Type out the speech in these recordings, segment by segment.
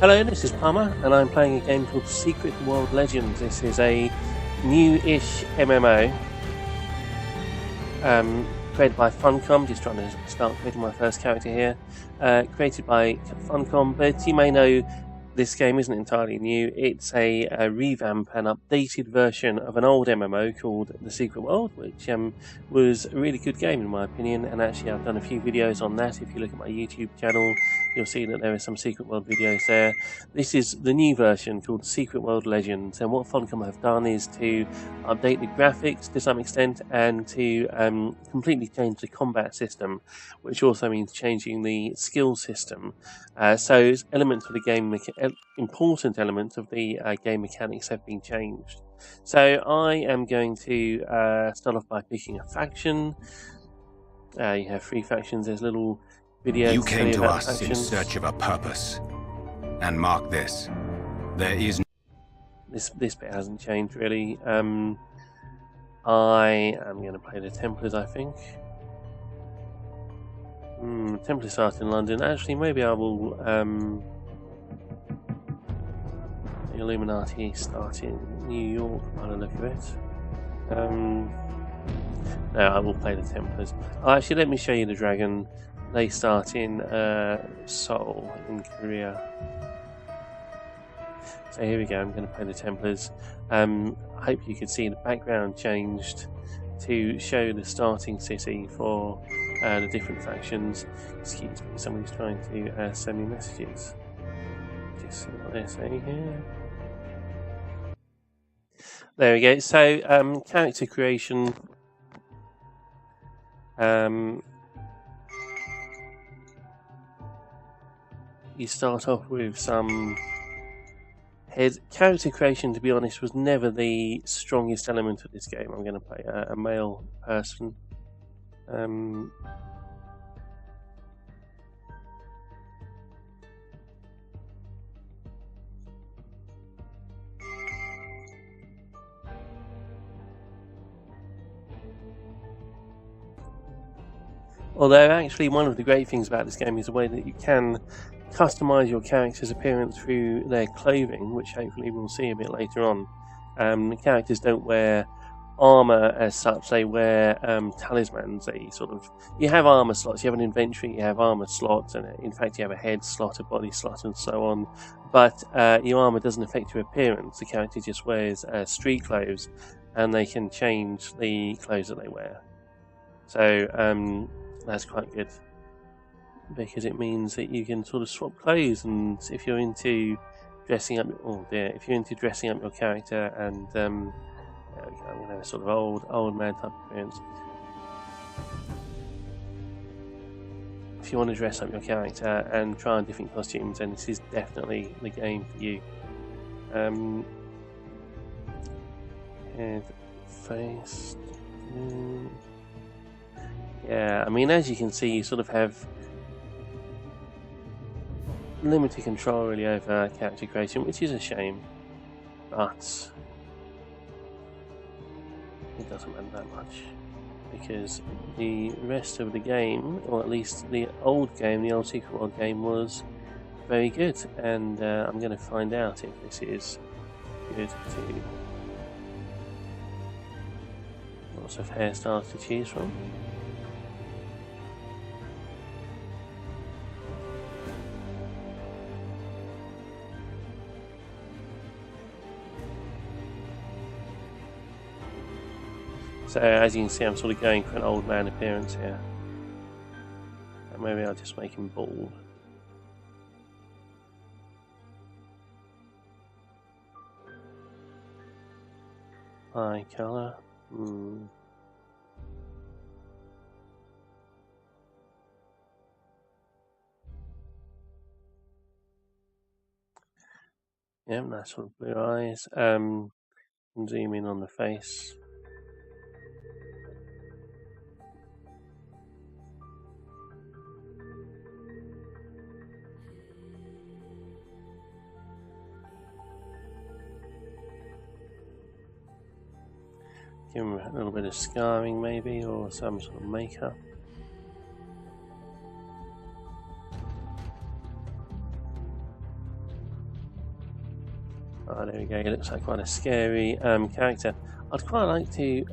Hello, this is Palmer, and I'm playing a game called Secret World Legends. This is a newish MMO created by Funcom. Just trying to start creating my first character here. Created by Funcom, but you may know this game isn't entirely new. It's a revamp and updated version of an old MMO called The Secret World, which was a really good game in my opinion, and actually I've done a few videos on that. If you look at my YouTube channel, you'll see that there are some Secret World videos there. This is the new version called Secret World Legends, and what Funcom have done is to update the graphics to some extent and to completely change the combat system, which also means changing the skill system. So elements of the game, important elements of the game mechanics have been changed. So I am going to start off by picking a faction. You have 3 factions. There's little videos. You came to us in search of a purpose, and mark this: there is. This bit hasn't changed really. I am going to play the Templars, I think. Templars start in London. Actually, maybe I will. The Illuminati start in New York by the look of it. No, I will play the Templars. Oh, actually, let me show you the Dragon. They start in Seoul, in Korea. So here we go, I'm going to play the Templars. I hope you could see the background changed to show the starting city for the different factions. Excuse me, somebody's trying to send me messages. Just see what they're saying here. There we go. So character creation. You start off with some character creation. To be honest, was never the strongest element of this game. I'm going to play a male person. Although actually one of the great things about this game is the way that you can customize your character's appearance through their clothing, which hopefully we'll see a bit later on. The characters don't wear armor as such, they wear talismans. You have armor slots, you have an inventory, you have armor slots, and in fact you have a head slot, a body slot, and so on. But your armor doesn't affect your appearance. The character just wears street clothes, and they can change the clothes that they wear. So that's quite good, because it means that you can sort of swap clothes, and if you're into dressing up, if you're into dressing up your character, and I'm going to have a sort of old man type appearance. If you want to dress up your character and try on different costumes, then this is definitely the game for you. Head, face. Yeah, I mean, as you can see, you sort of have limited control really over character creation, which is a shame, but it doesn't matter that much, because the rest of the game, or at least the old game, the old Secret World game, was very good, and I'm going to find out if this is good too. Lots of hairstyles to choose from. So as you can see, I'm sort of going for an old man appearance here. And maybe I'll just make him bald. Eye colour. Yeah, nice sort of blue eyes. Zoom in on the face. Give him a little bit of scarring maybe, or some sort of makeup. Oh, there we go. He looks like quite a scary character. I'd quite like to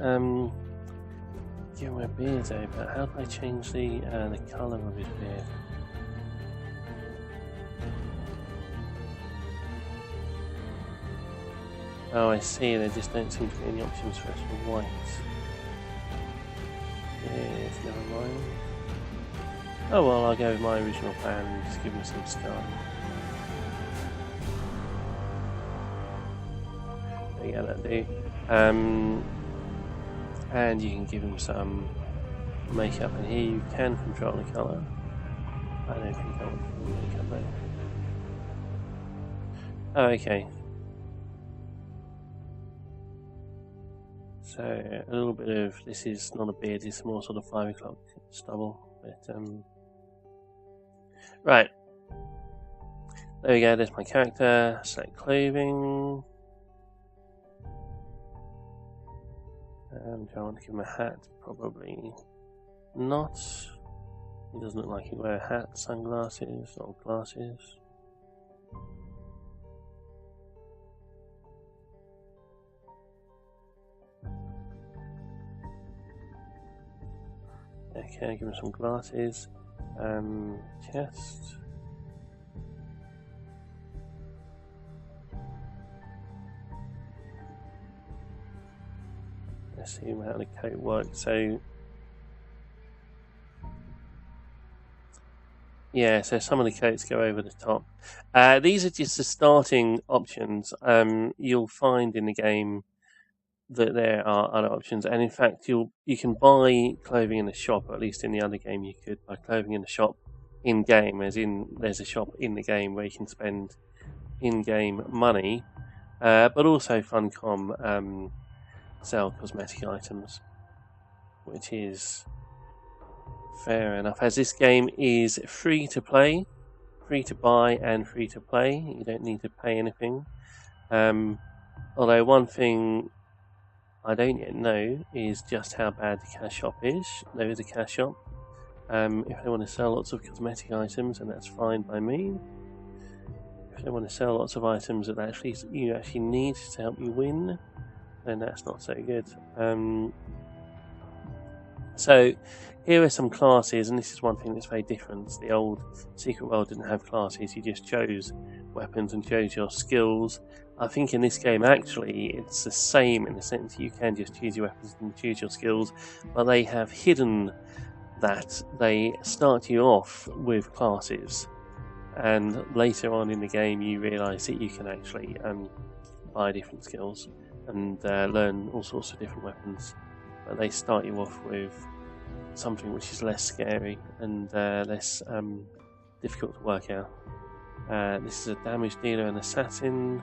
give him a beard though, but how do I change the colour of his beard? Oh, I see. There just don't seem to be any options for us for white. Yes, never mind. Oh well, I'll go with my original plan and just give him some sky. Yeah, that'll do. And you can give him some makeup, and here you can control the colour. I don't think I want makeup though. Oh, okay. So a little bit of this is not a beard; it's more sort of 5 o'clock stubble. But right, there we go. There's my character. Select clothing. Do I want to give him a hat? Probably not. He doesn't look like he'd wear a hat, sunglasses, or glasses. Okay, give him some glasses. Chest. Let's see how the coat works. So, yeah, so some of the coats go over the top. These are just the starting options. You'll find in the game that there are other options, and in fact, you can buy clothing in the shop. Or at least in the other game, you could buy clothing in the shop in game, as in there's a shop in the game where you can spend in-game money, but also Funcom sell cosmetic items, which is fair enough. As this game is free to play, free to buy, and free to play, you don't need to pay anything. Although one thing I don't yet know is just how bad the cash shop is. There is a cash shop. If they want to sell lots of cosmetic items, and that's fine by me. If they want to sell lots of items that you actually need to help you win, then that's not so good. So here are some classes, and this is one thing that's very different. The old Secret World didn't have classes. You just chose weapons and chose your skills. I think in this game actually it's the same in the sense you can just choose your weapons and choose your skills, but they have hidden that. They start you off with classes, and later on in the game you realise that you can actually buy different skills and learn all sorts of different weapons, but they start you off with something which is less scary and less difficult to work out. This is a damage dealer and assassin.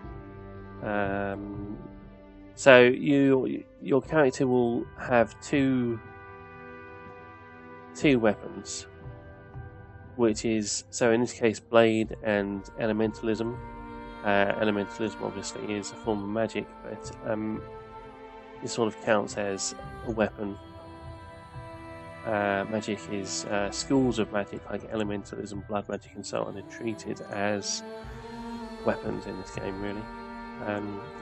So your character will have two weapons, which is, so in this case, blade and elementalism. Elementalism obviously is a form of magic, but it sort of counts as a weapon. Magic is schools of magic like elementalism, blood magic, and so on are treated as weapons in this game, really.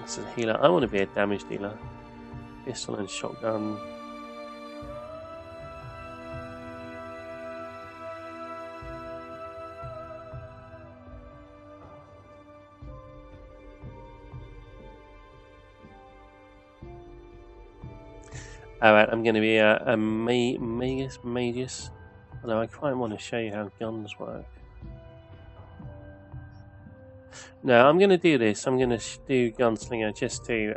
This is a healer. I want to be a damage dealer. Pistol and shotgun. Alright, I'm going to be a magus. Although I quite want to show you how guns work. No, I'm going to do this. I'm going to do gunslinger just to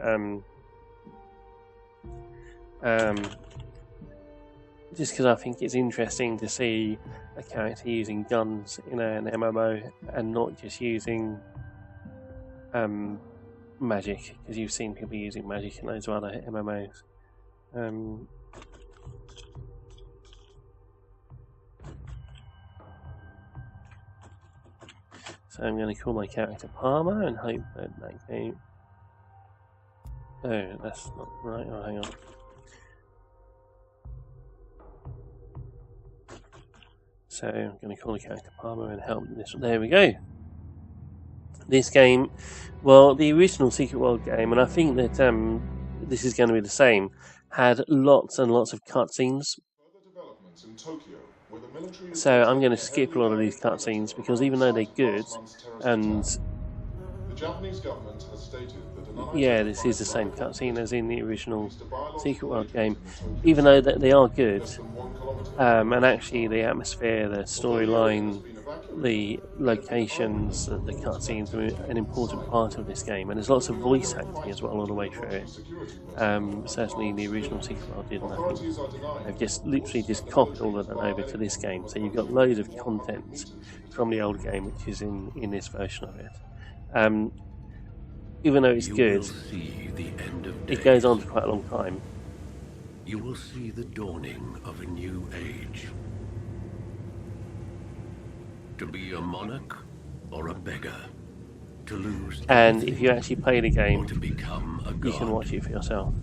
just because I think it's interesting to see a character using guns in an MMO and not just using magic, because you've seen people using magic in those other MMOs. So I'm going to call my character Palmer and hope that game... Oh, that's not right. Oh, hang on. So I'm going to call the character Palmer and help this. There we go. This game, well, the original Secret World game, and I think that this is going to be the same, had lots and lots of cutscenes. So I'm going to skip a lot of these cutscenes because even though they're good, and the Japanese government has stated that yeah, this is the same cutscene as in the original Secret World game, even though that they are good, and actually the atmosphere, the storyline, the locations, the cutscenes are an important part of this game, and there's lots of voice acting as well all the way through it. Certainly the original Secret World did, and I think they've just literally just copied all of that over to this game. So you've got loads of content from the old game which is in this version of it. Even though it's good, it goes on for quite a long time. You will see the dawning of a new age. To be a monarch or a beggar. To lose And if you actually play the or game, to become a god. you can watch it for yourself.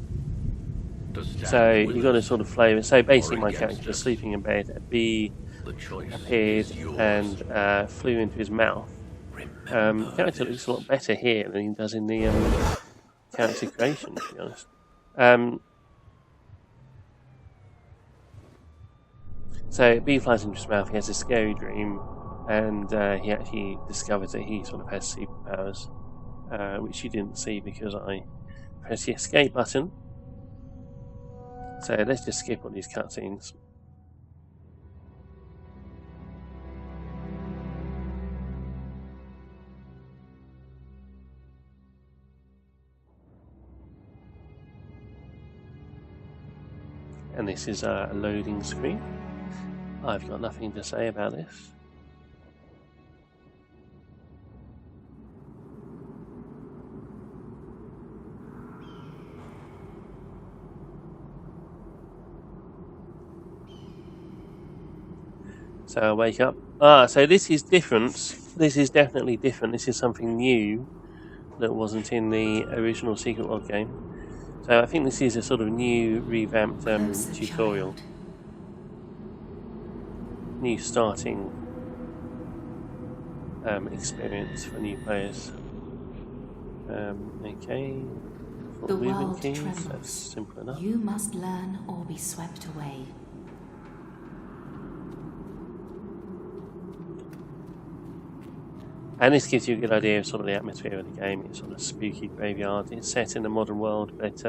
To stand So with you've got to us sort of flavour. So basically, or my against character was us. sleeping in bed. A bee The choice appeared is yours. and flew into his mouth. Remember The character this. looks a lot better here than he does in the character creation, to be honest. So bee flies into his mouth. He has a scary dream, and he actually discovers that he sort of has superpowers, which you didn't see because I pressed the escape button. So let's just skip all these cutscenes. And this is a loading screen. I've got nothing to say about this. So I wake up. So this is different. This is definitely different. This is something new that wasn't in the original Secret World game. So I think this is a sort of new, revamped tutorial. New starting experience for new players. Okay. For The movement world keys, trembles. that's simple enough. You must learn or be swept away. And this gives you a good idea of sort of the atmosphere of the game. It's sort of spooky graveyard. It's set in the modern world, but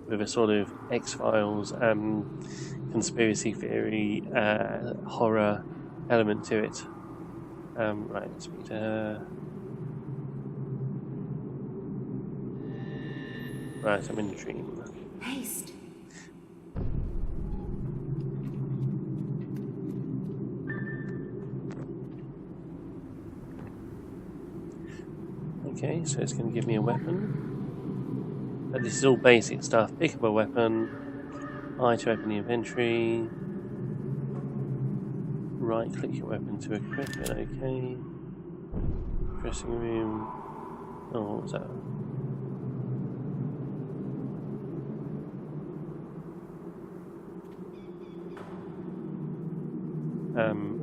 with a sort of X-Files, conspiracy theory, horror element to it. Right, let's speak to her. Right, I'm in the dream. Haste. Okay, so it's going to give me a weapon. But this is all basic stuff. Pick up a weapon. I to open the inventory. Right click your weapon to equip it. Okay. Dressing room. Oh, what was that?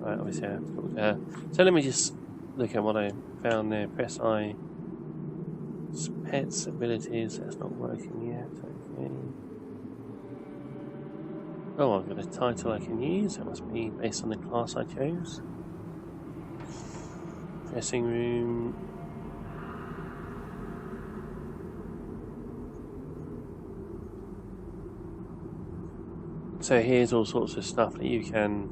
Right, obviously I have to talk to her. So let me just look at what I found there. Press I. Pets, abilities, that's not working yet. Okay. Oh, I've got a title I can use. That must be based on the class I chose. Dressing room. So here's all sorts of stuff that you can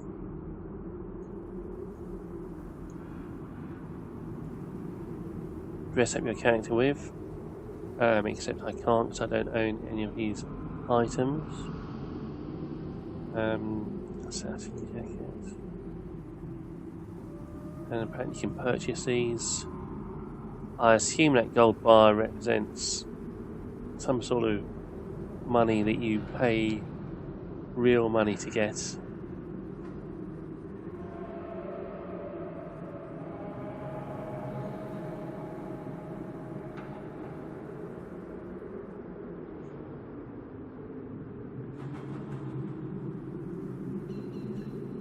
dress up your character with, except I can't because I don't own any of these items. Assassin jacket, and apparently you can purchase these. I assume that gold bar represents some sort of money that you pay real money to get.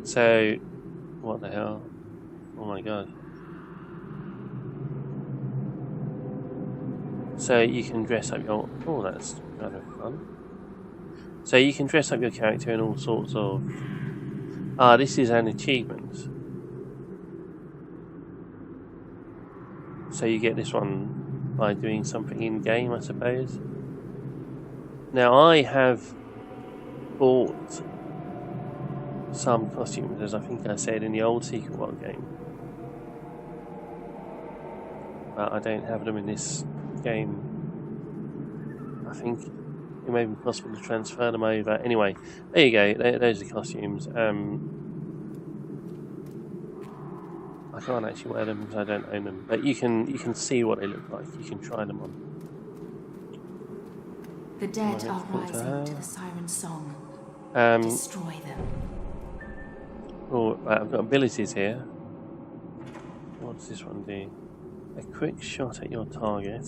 So, what the hell? Oh my god. So you can dress up your... Oh, that's kind of fun. So you can dress up your character in all sorts of... Ah, this is an achievement. So you get this one by doing something in-game, I suppose. Now, I have bought some costumes, as I think I said in the old Secret World game. But I don't have them in this game. I think it may be possible to transfer them over. Anyway, there you go. Those are the costumes. I can't actually wear them because I don't own them. But you can see what they look like. You can try them on. The dead are rising to the siren song. Destroy them. Oh, right, I've got abilities here. What does this one do? A quick shot at your target.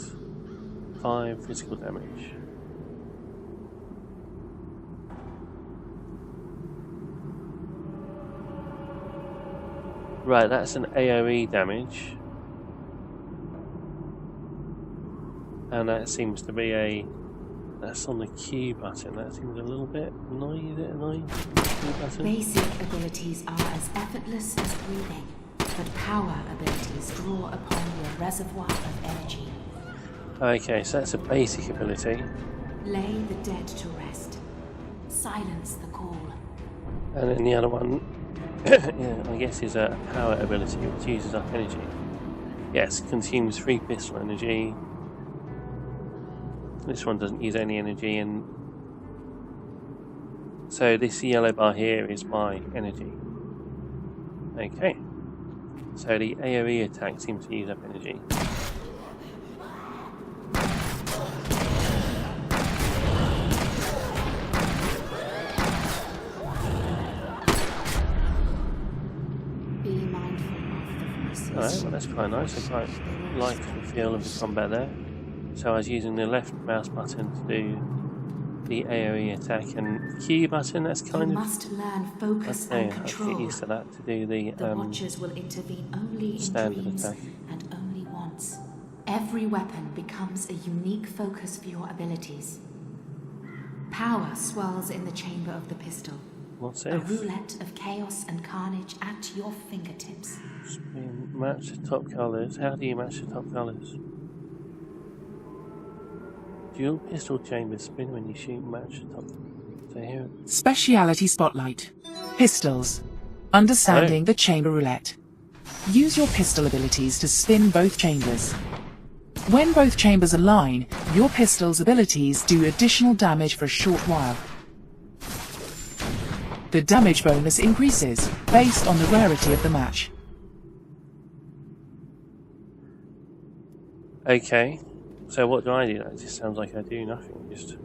5 physical damage. Right, that's an AoE damage. And that seems to be a... That's on the Q button. That seems a little bit annoying. Is it annoying? Q button? Basic abilities are as effortless as breathing, but power abilities draw upon your reservoir of energy. Okay, so that's a basic ability. Lay the dead to rest. Silence the call. And then the other one, yeah, I guess, is a power ability which uses up energy. Yes, consumes 3 pistol energy. This one doesn't use any energy, and so this yellow bar here is my energy. Okay, so the AoE attack seems to use up energy. Be mindful of the voices. Alright, well that's quite nice. I quite like the feel of the combat there. So I was using the left mouse button to do the AoE attack, and Q button, that's kind You of... must learn focus Okay, and I have to control. get used to that to do the Watchers will intervene only in standard dreams attack. and only once. Every weapon becomes a unique focus for your abilities. Power swirls in the chamber of the pistol. What's A this? roulette of chaos and carnage at your fingertips. Spin, match the top colours. How do you match the top colours? Dual pistol chamber spin when you shoot, match the top. So here. Speciality Spotlight. Pistols. Understanding the chamber roulette. Use your pistol abilities to spin both chambers. When both chambers align, your pistol's abilities do additional damage for a short while. The damage bonus increases based on the rarity of the match. Okay. So what do I do? That just sounds like I do nothing. Just.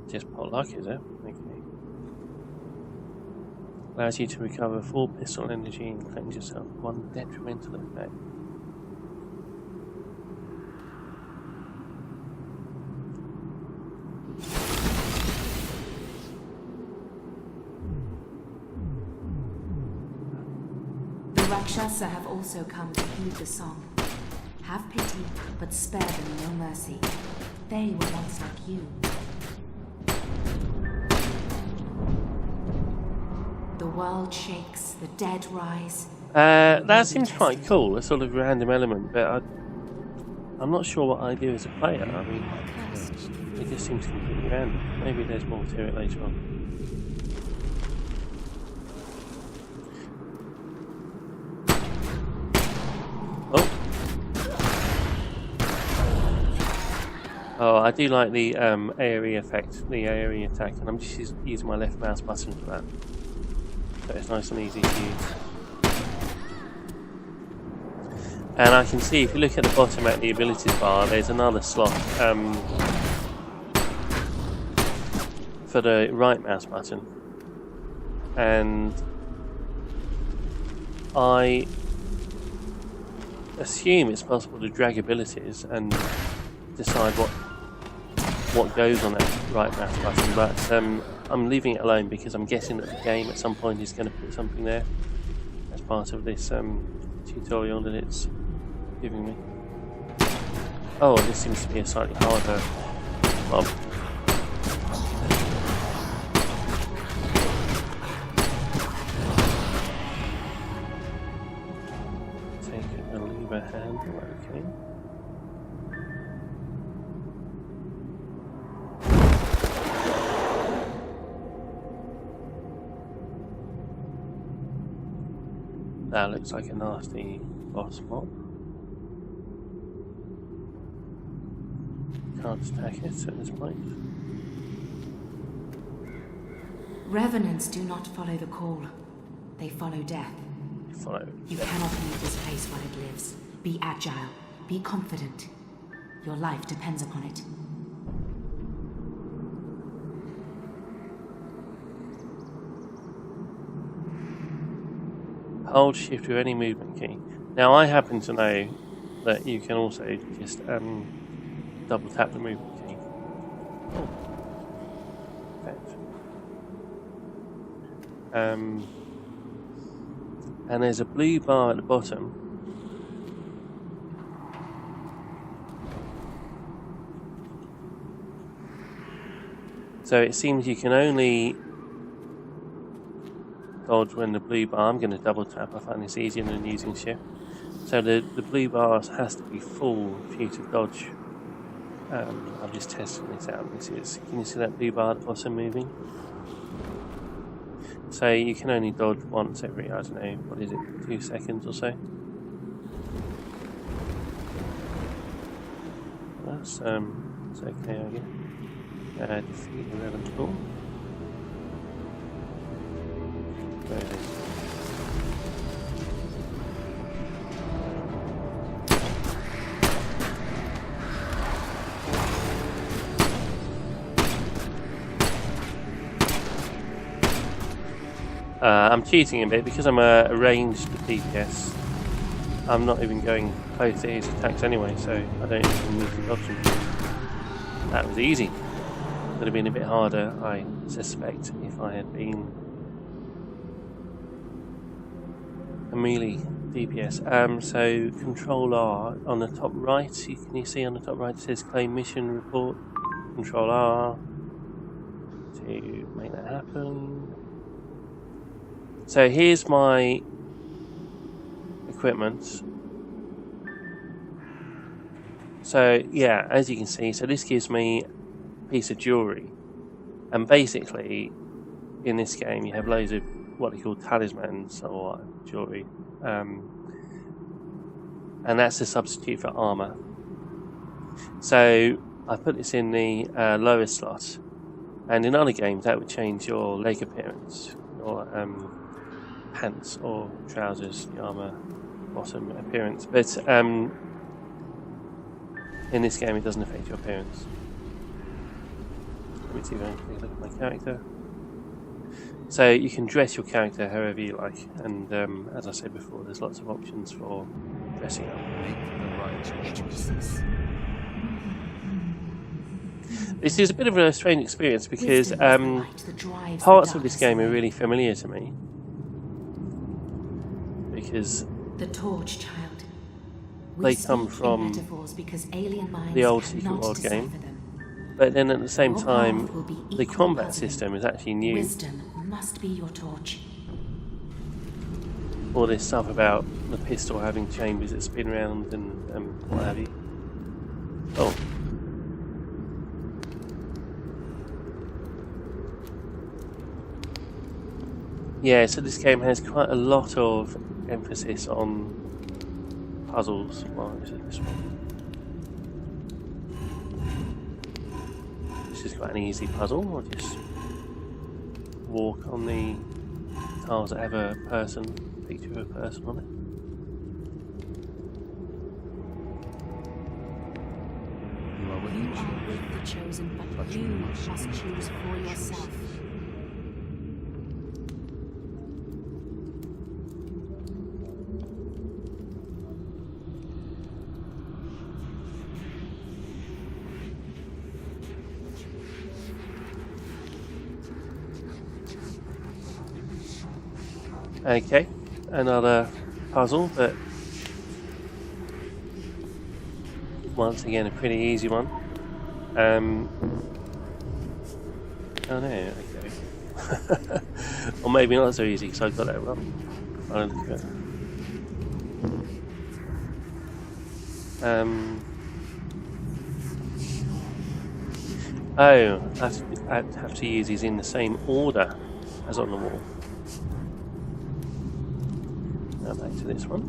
Just pot luck, is it? Okay. Allows you to recover 4 pistol energy and cleanse yourself of 1 detrimental effect. The Rakshasa have also come to heed the song. Have pity, but spare them no mercy. They were once like you. The world shakes, the dead rise. That seems quite cool, a sort of random element, but I'm not sure what I do as a player. I mean, it just seems completely random. Maybe there's more to it later on. Oh, I do like the AoE effect, the AoE attack, and I'm just using my left mouse button for that. So it's nice and easy to use. And I can see, if you look at the bottom at the abilities bar, there's another slot for the right mouse button. And I assume it's possible to drag abilities and decide what what goes on that right mouse button, but I'm leaving it alone because I'm guessing that the game at some point is going to put something there as part of this tutorial that it's giving me. Oh, this seems to be a slightly harder mob. Take a lever handle, okay. That looks like a nasty boss mob. Can't stack it at this point. Revenants do not follow the call. They follow death. You cannot leave this place while it lives. Be agile. Be confident. Your life depends upon it. Hold shift with any movement key. Now I happen to know that you can also just double tap the movement key. Oh. Perfect. And there's a blue bar at the bottom. So it seems you can only dodge when the blue bar. I'm going to double tap. I find this easier than using shift. So the blue bar has to be full for you to dodge. I'm just testing this out. Can you see that blue bar at the bottom moving? So you can only dodge once every, I don't know, what is it, 2 seconds or so. That's it's okay, I guess. Defeat the relevant tool. There it is. I'm cheating a bit because I'm a ranged DPS. I'm not even going close to his attacks anyway, so I don't even need to dodge him. That was easy. Would have been a bit harder, I suspect, if I had been a melee DPS. So Control R on the top right. Can you see on the top right it says Claim Mission Report? Control R to make that happen. So here's my equipment. So yeah, as you can see, so this gives me a piece of jewellery. And basically, in this game, you have loads of what they call talismans or jewellery. And that's a substitute for armour. So I put this in the lower slot. And in other games, that would change your leg appearance. Or pants or trousers, the armour bottom appearance, but in this game it doesn't affect your appearance. Let me see if I can take a look at my character. So you can dress your character however you like, and as I said before, there's lots of options for dressing up. This is a bit of a strange experience because parts of this game are really familiar to me. Because the torch, child. They come from the old Secret World game, but then at the same time, the combat system is actually new. Wisdom must be your torch. All this stuff about the pistol having chambers that spin around and what have you. Oh. Yeah, so this game has quite a lot of emphasis on puzzles. Well, is it this one? This is quite an easy puzzle. I'll just walk on the tiles that have a person, picture of a person on it. You are with the chosen, but you must choose for yourself. Okay, another puzzle, but once again a pretty easy one. Oh no, okay. Or maybe not so easy because I got that wrong. Oh, I have to use these in the same order as on the wall. Now back to this one.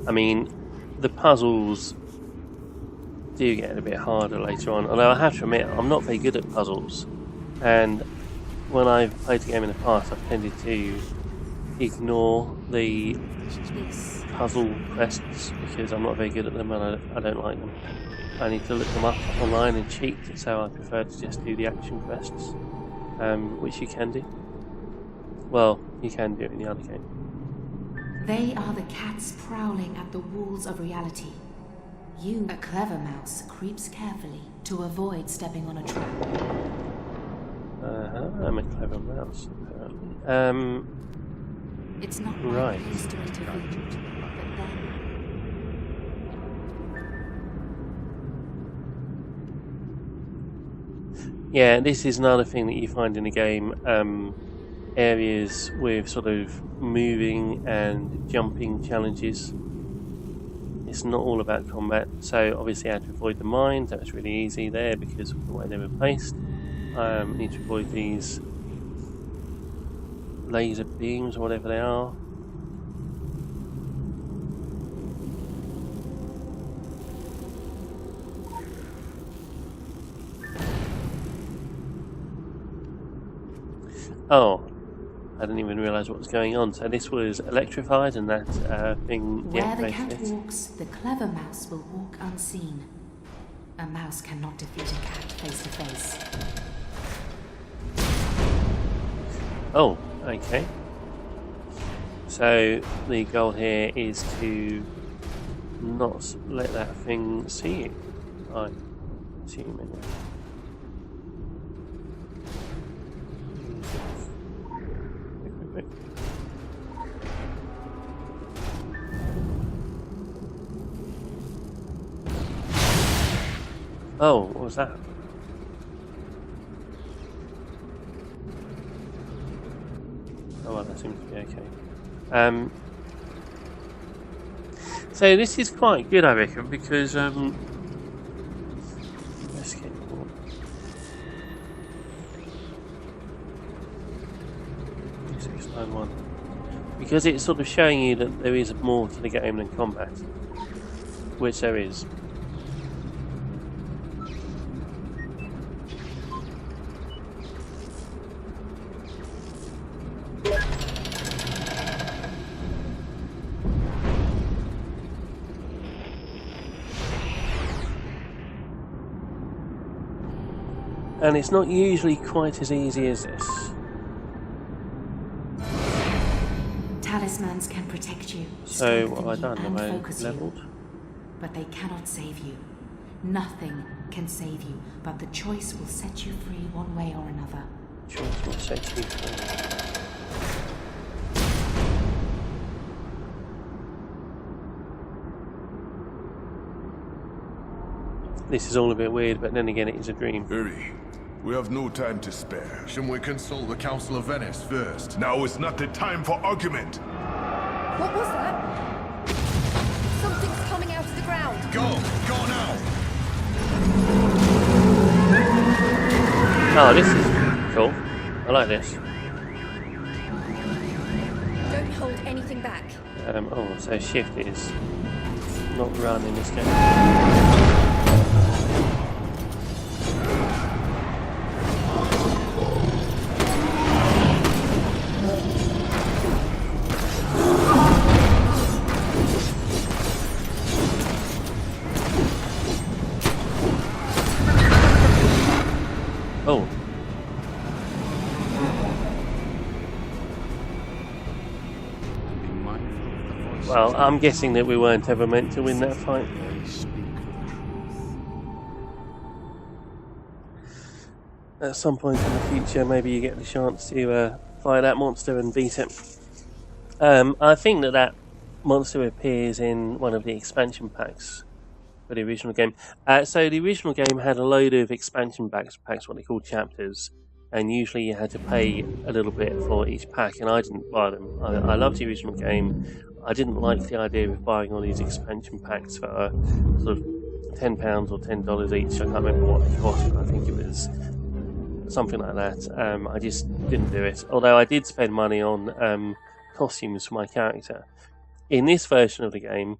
I mean, the puzzles do get a bit harder later on, although I have to admit I'm not very good at puzzles, and when I've played the game in the past I've tended to ignore the puzzle quests because I'm not very good at them and I don't like them. I need to look them up online and cheat, so I prefer to just do the action quests, which you can do. Well, you can do it in the other game. They are the cats prowling at the walls of reality. You, a clever mouse, creeps carefully to avoid stepping on a trap. I'm a clever mouse, apparently. It's not right. History to read, but then... Yeah, this is another thing that you find in the game. Areas with sort of moving and jumping challenges. It's not all about combat, so obviously I had to avoid the mines. That was really easy there because of the way they were placed. I need to avoid these laser beams or whatever they are. Oh, I didn't even realise what was going on. So this was electrified and that thing... Where the cat walks, the clever mouse will walk unseen. A mouse cannot defeat a cat face to face. Oh, okay. So the goal here is to not let that thing see you. I assume anyway. Oh, what was that? Oh well, that seems to be okay. So this is quite good, I reckon, because let's get more. 691. Because it's sort of showing you that there is more to the game than combat, which there is. And it's not usually quite as easy as this. Talismans can protect you. So what have I done? Have I leveled? You, but they cannot save you. Nothing can save you, but the choice will set you free one way or another. Choice will set you free. This is all a bit weird, but then again, it is a dream. Hurry. We have no time to spare. Shouldn't we consult the Council of Venice first? Now is not the time for argument. What was that? Something's coming out of the ground. Go now! Oh, this is cool. I like this. Don't hold anything back. Oh, so shift is not run in this game. Oh. Well, I'm guessing that we weren't ever meant to win that fight. at some point in the future, maybe you get the chance to fight that monster and beat it. I think that monster appears in one of the expansion packs for the original game. So the original game had a load of expansion packs, what they called chapters, and usually you had to pay a little bit for each pack, and I didn't buy them. I loved the original game. I didn't like the idea of buying all these expansion packs for sort of £10 or $10 each. I can't remember what it cost, but I think it was something like that. I just didn't do it. Although I did spend money on costumes for my character. In this version of the game,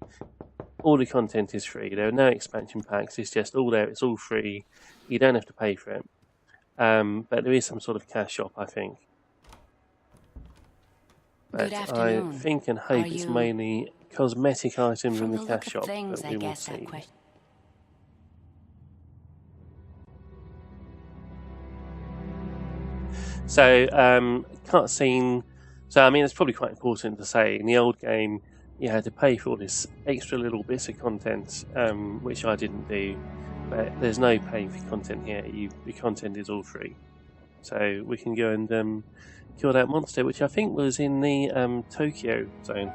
all the content is free. There are no expansion packs. It's just all there. It's all free. You don't have to pay for it. But there is some sort of cash shop, I think. But I think and hope it's mainly cosmetic items in the cash shop that we will see. So, cutscene. So, I mean, it's probably quite important to say. In the old game, you had to pay for all this extra little bits of content, which I didn't do. But there's no paying for content here. The content is all free. So we can go and kill that monster, which I think was in the Tokyo zone.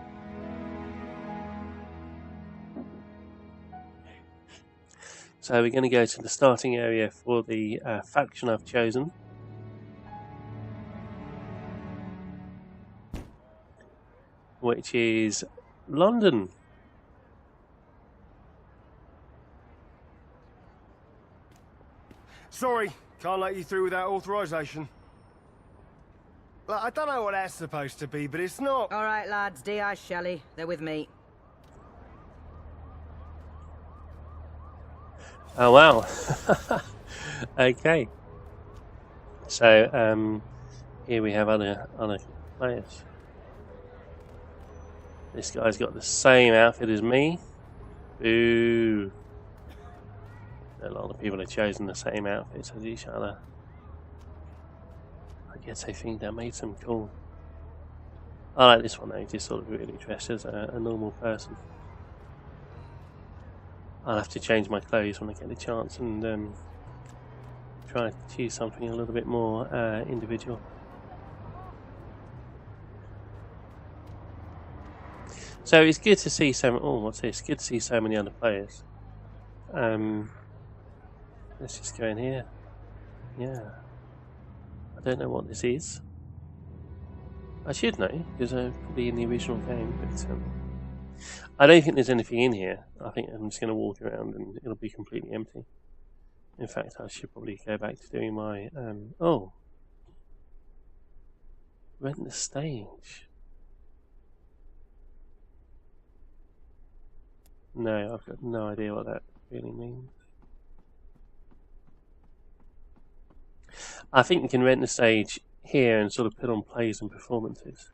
So we're going to go to the starting area for the faction I've chosen. Which is London. Sorry, can't let you through without authorization. Well, I don't know what that's supposed to be, but it's not. All right, lads, D.I. Shelley, they're with me. Oh, wow. Okay. So, here we have other players. This guy's got the same outfit as me. Boo. A lot of people have chosen the same outfits as each other. I guess they think that makes them cool. I like this one though, just sort of really dressed as a normal person. I'll have to change my clothes when I get the chance and try to choose something a little bit more individual. So it's good to see so. Oh, what's this? Good to see so many other players. Let's just go in here. Yeah. I don't know what this is. I should know because I'm probably in the original game, but I don't think there's anything in here. I think I'm just going to walk around and it'll be completely empty. In fact, I should probably go back to doing my rent the stage. No, I've got no idea what that really means. I think you can rent the stage here and sort of put on plays and performances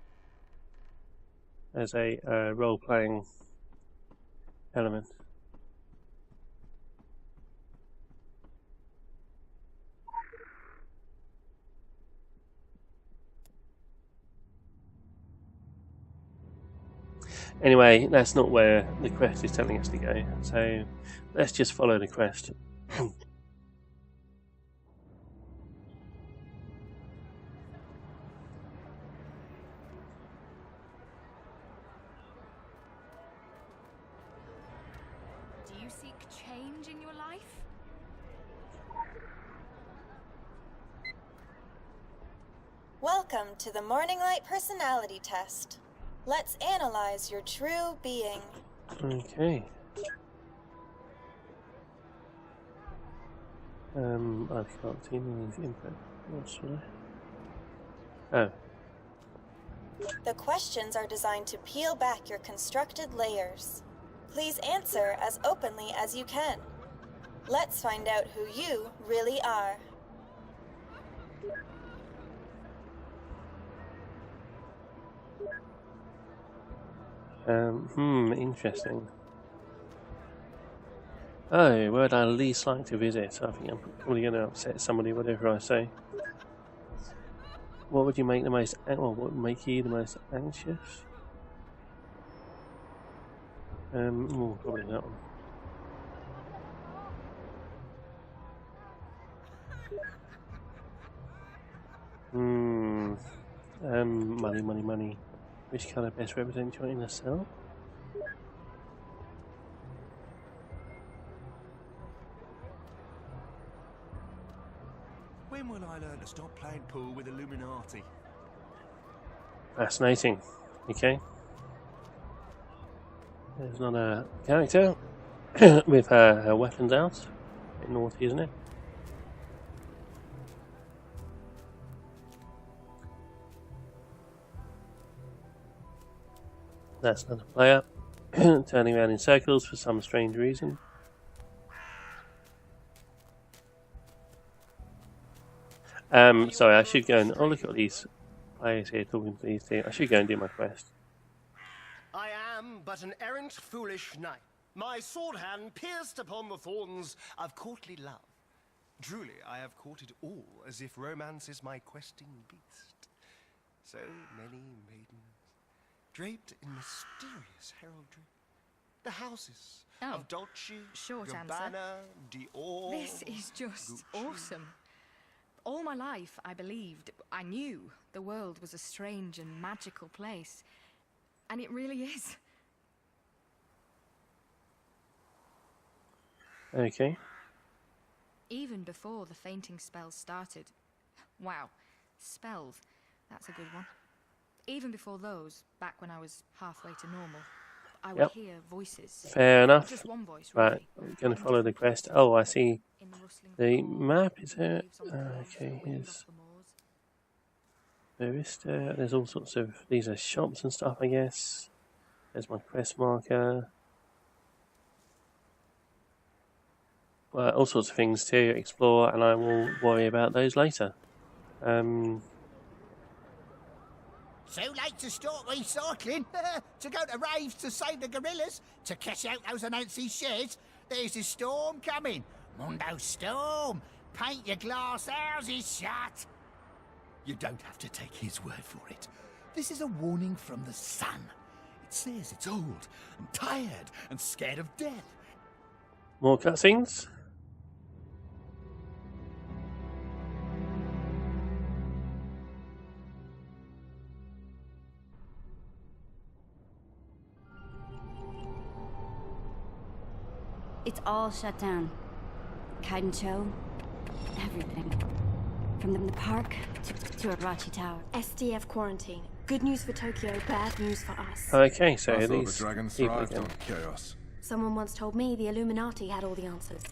as a role-playing element. Anyway, that's not where the quest is telling us to go, so let's just follow the quest. Do you seek change in your life? Welcome to the Morning Light Personality Test. Let's analyze your true being. Okay. I can't see any input. What should I? Oh. The questions are designed to peel back your constructed layers. Please answer as openly as you can. Let's find out who you really are. Interesting. Oh, where would I least like to visit? I think I'm probably going to upset somebody, whatever I say. What would you make the most? Well, what would make you the most anxious? Probably that one. Money, money, money. Which colour best represents your inner self? When will I learn to stop playing pool with Illuminati? Fascinating. Okay. There's another character with her weapons out. A bit naughty, isn't it? That's another player turning around in circles for some strange reason. Sorry, I should go and look at these players here talking to these two. I should go and do my quest. I am but an errant, foolish knight. My sword hand pierced upon the thorns of courtly love. Truly, I have courted all, as if romance is my questing beast. So many maidens, draped in mysterious heraldry. The houses of Dolce, Gabbana, Dior. This is just Gucci. awesome. All my life, I believed, I knew the world was a strange and magical place. And it really is. Okay. Even before the fainting spells started. Wow, spells, that's a good one. Even before those, back when I was halfway to normal, I would hear voices. Fair enough. Just one voice, Right, really. I'm going to follow the quest. Oh, I see the map, is it? Okay, here's barista. There's all sorts of, these are shops and stuff, I guess. There's my quest marker. Well, all sorts of things to explore, and I will worry about those later. So late to start recycling, to go to raves to save the gorillas, to cash out those Anansi shares. There's a storm coming. Mundo storm. Paint your glass houses shut. You don't have to take his word for it. This is a warning from the sun. It says it's old and tired and scared of death. More cutscenes? It's all shut down. Kaidencho, everything. From the park to Arachi Tower. SDF quarantine. Good news for Tokyo, bad news for us. Okay, so I thought these the dragons people thrived again. on chaos. Someone once told me the Illuminati had all the answers.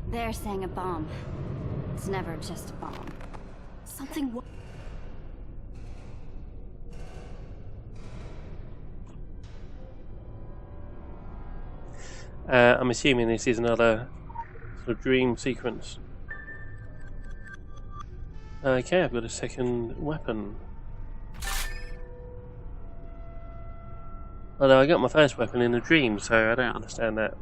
They're saying a bomb. It's never just a bomb. Something. I'm assuming this is another sort of dream sequence. Okay, I've got a second weapon. Although I got my first weapon in a dream, so I don't understand that.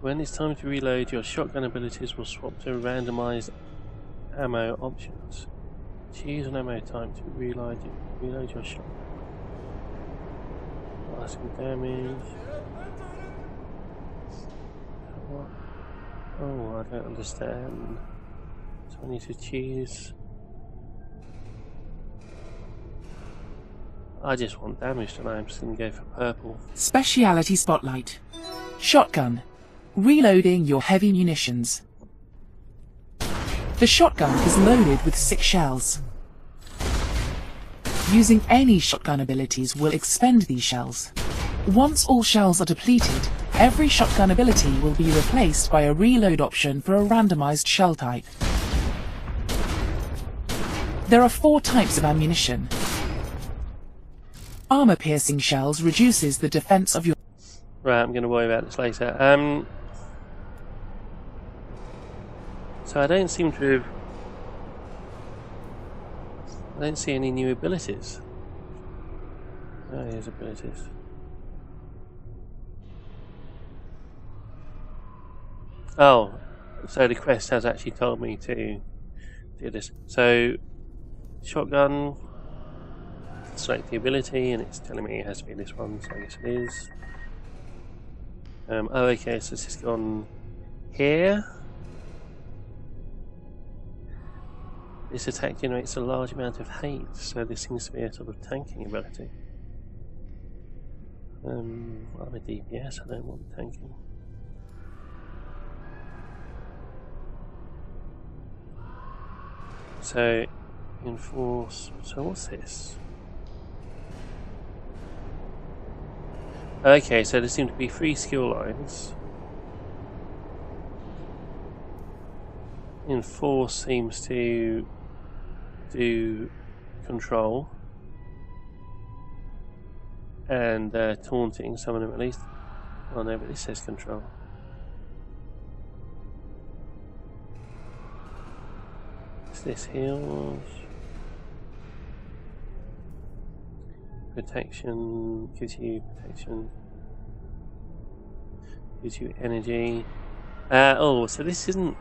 When it's time to reload, your shotgun abilities will swap to randomized ammo options. Choose an ammo type to reload your shotgun. Some damage. What? Oh, I don't understand. So I need to choose. I just want damage tonight. I'm just going to go for purple. Speciality Spotlight. Shotgun. Reloading your heavy munitions. The shotgun is loaded with 6 shells. Using any shotgun abilities will expend these shells. Once all shells are depleted, every shotgun ability will be replaced by a reload option for a randomized shell type. There are 4 types of ammunition. Armor-piercing shells reduces the defense of your... Right, I'm going to worry about this later. So I don't seem to have... I don't see any new abilities. Oh, here's abilities. Oh, so the quest has actually told me to do this. So, shotgun, select the ability, and it's telling me it has to be this one, so I guess it is. Oh, okay, so it's just gone here. This attack generates a large amount of hate, so this seems to be a sort of tanking ability. I'm a DPS, I don't want tanking. So, enforce. So, what's this? Okay, so there seem to be 3 skill lines. Enforce seems to do control and taunting, some of them at least. Oh no, but this says control. This heals, protection, gives you protection, gives you energy. Oh, so this isn't.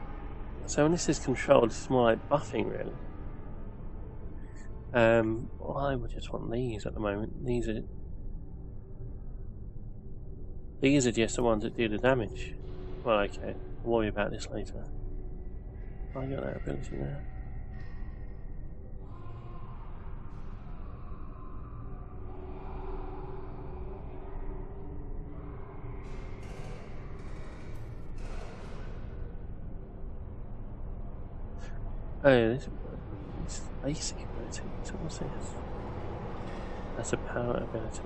So when this is control, this is more like buffing, really. Well, I would just want these at the moment. These are just the ones that do the damage. Well, okay, I'll worry about this later. I got that ability there. Oh, this is basic ability. So what's this? That's a power ability.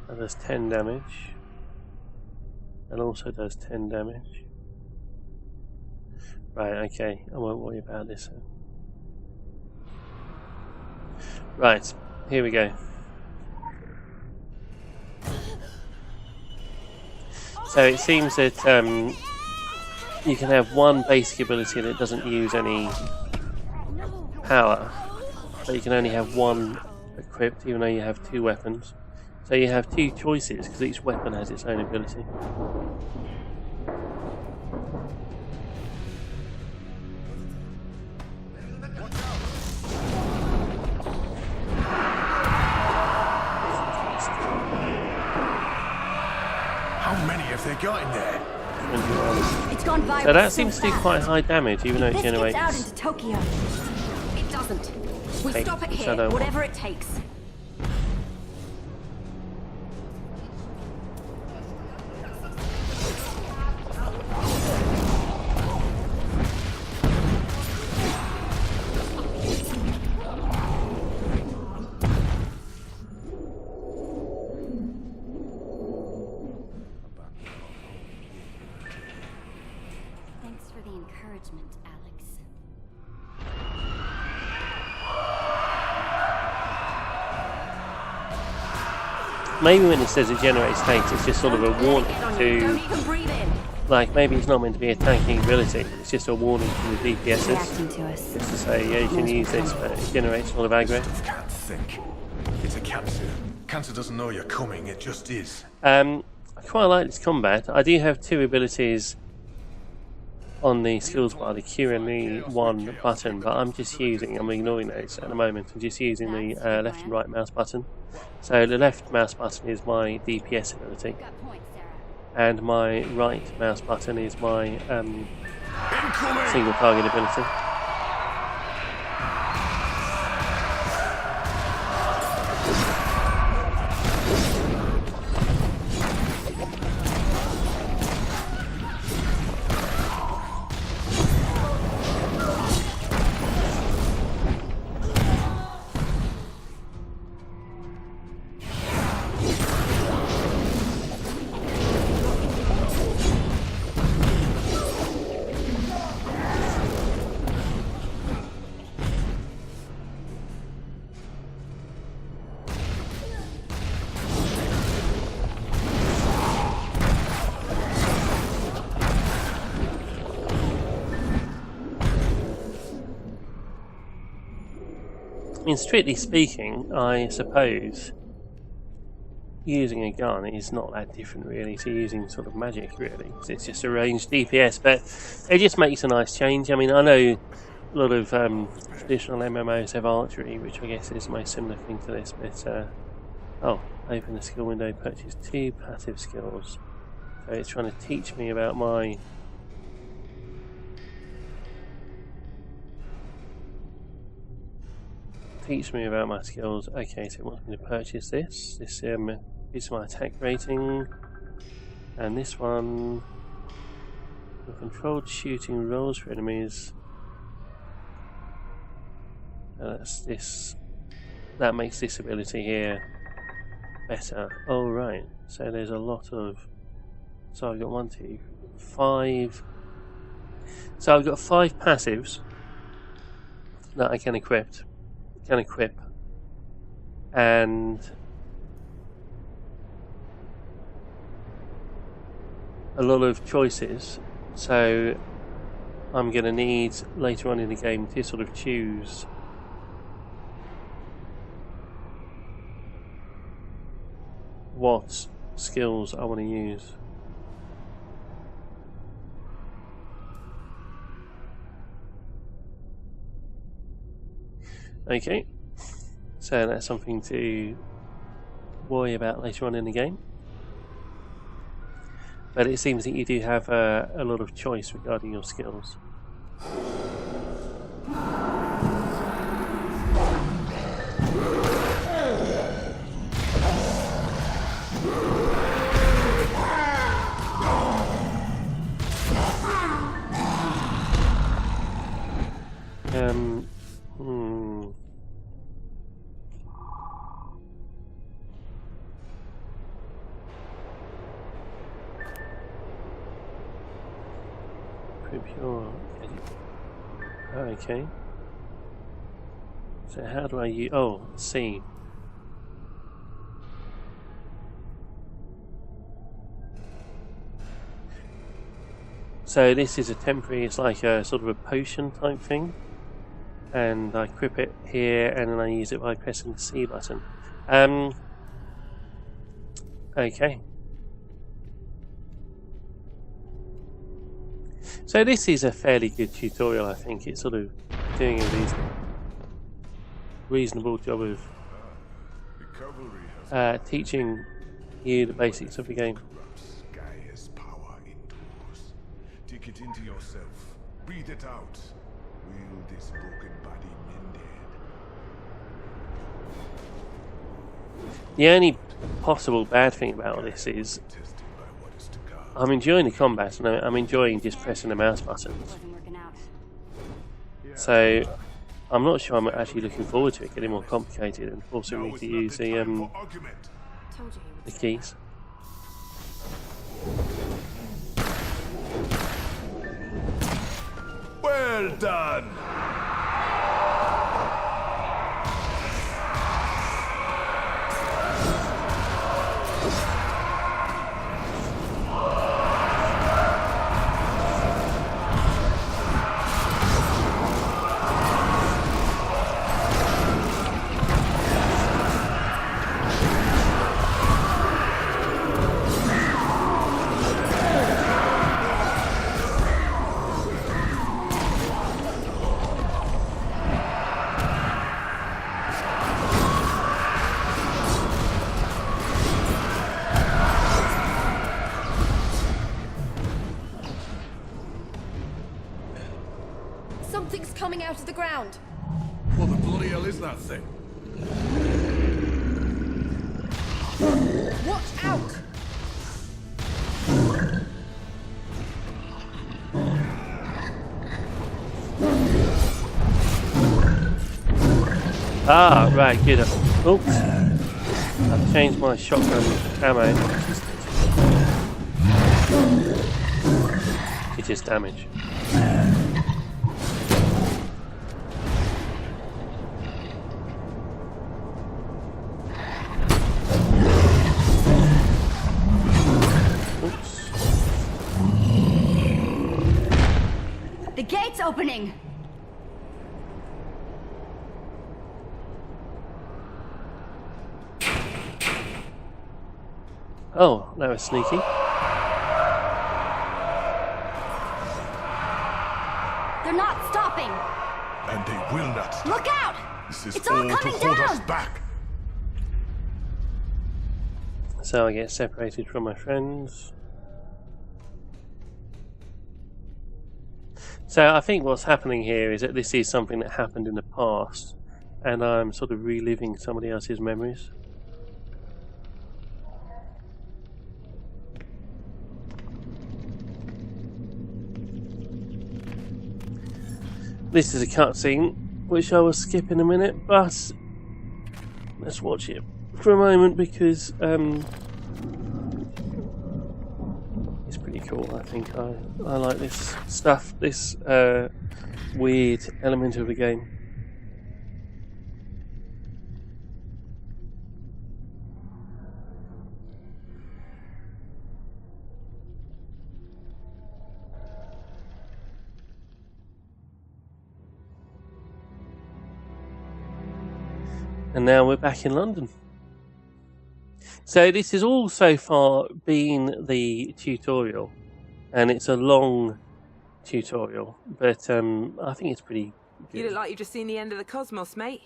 That does 10 damage. And also does 10 damage. Right, okay. I won't worry about this then. Right, here we go. So it seems that you can have one basic ability that doesn't use any power, but you can only have one equipped even though you have 2 weapons. So you have 2 choices because each weapon has its own ability. How many have they got in there? It's gone viral. So that seems to do quite high damage, even though it generates. This gets out into Tokyo. It doesn't. We stop it here, whatever it takes. Maybe when it says it generates hate, it's just sort of a warning to, like, maybe it's not meant to be a tanking ability, it's just a warning to the DPSs. Just to say, yeah, you can use this, but it generates a lot of aggro. Can't think. It's a cancer. Cancer doesn't know you're coming, it just is. I quite like this combat. I do have 2 abilities on the skills bar, the Q and the 1 button, but I'm ignoring those at the moment. I'm just using the left and right mouse button. So the left mouse button is my DPS ability, and my right mouse button is my single target ability. I mean, strictly speaking, I suppose using a gun is not that different really to using sort of magic, really, because it's just a ranged DPS, but it just makes a nice change. I mean, I know a lot of traditional MMOs have archery, which I guess is the most similar thing to this, but oh, open the skill window, purchase 2 passive skills, So it's trying to teach me about my... skills. Okay, so it wants me to purchase this. This is my attack rating. And this one... The controlled shooting rolls for enemies. That's this. That makes this ability here better. Oh right. So there's a lot of. So I've got 1, 2, 5. So I've got 5 passives that I can equip, and a lot of choices. So I'm going to need later on in the game to sort of choose what skills I want to use. Okay, so that's something to worry about later on in the game. But it seems that you do have a lot of choice regarding your skills. Okay. So how do I use... Oh, C. So this is a temporary, it's like a sort of a potion type thing. And I equip it here and then I use it by pressing the C button. Okay. So this is a fairly good tutorial, I think. It's sort of doing a reasonable job of teaching you the basics of the game. Gaia's power indoors. Take it into yourself. Breathe it out. Will this broken body mended? The only possible bad thing about this is I'm enjoying the combat and I'm enjoying just pressing the mouse buttons. So I'm not sure I'm actually looking forward to it getting more complicated and forcing me to use the keys. Well done! Something's coming out of the ground. What the bloody hell is that thing? Watch out! Ah, right, good. Oops. I've changed my shotgun ammo. It is damage. The gate's opening! Oh, that was sneaky. They're not stopping! And they will not stop. Look out! This is It's all all to coming hold down! us back. So I get separated from my friends. So I think what's happening here is that this is something that happened in the past, and I'm sort of reliving somebody else's memories. This is a cutscene, which I will skip in a minute, but let's watch it for a moment because it's pretty cool. I think I like this stuff, this weird element of the game. And now we're back in London. So this has all so far been the tutorial, and it's a long tutorial, but I think it's pretty good. You look like you've just seen the end of the cosmos, mate.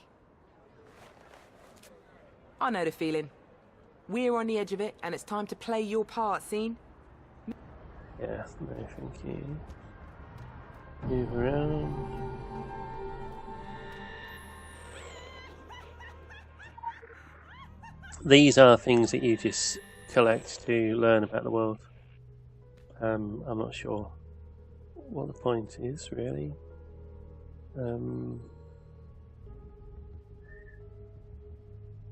I know the feeling. We're on the edge of it, and it's time to play your part, scene. Yeah, no thank you. Move around. These are things that you just collect to learn about the world. I'm not sure what the point is, really.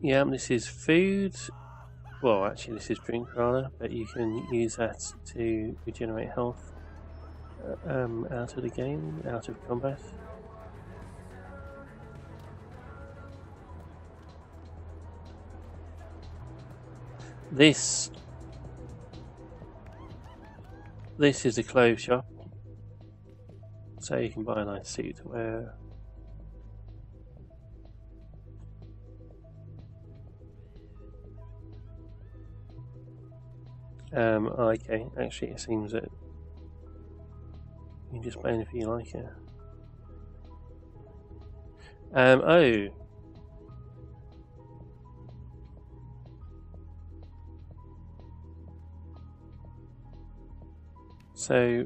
Yeah, this is food. Well, actually, this is drink, rather, but you can use that to regenerate health out of the game, out of combat. This is a clothes shop, so you can buy a nice suit to wear. Okay, actually it seems that you can just buy anything you like here. Oh. So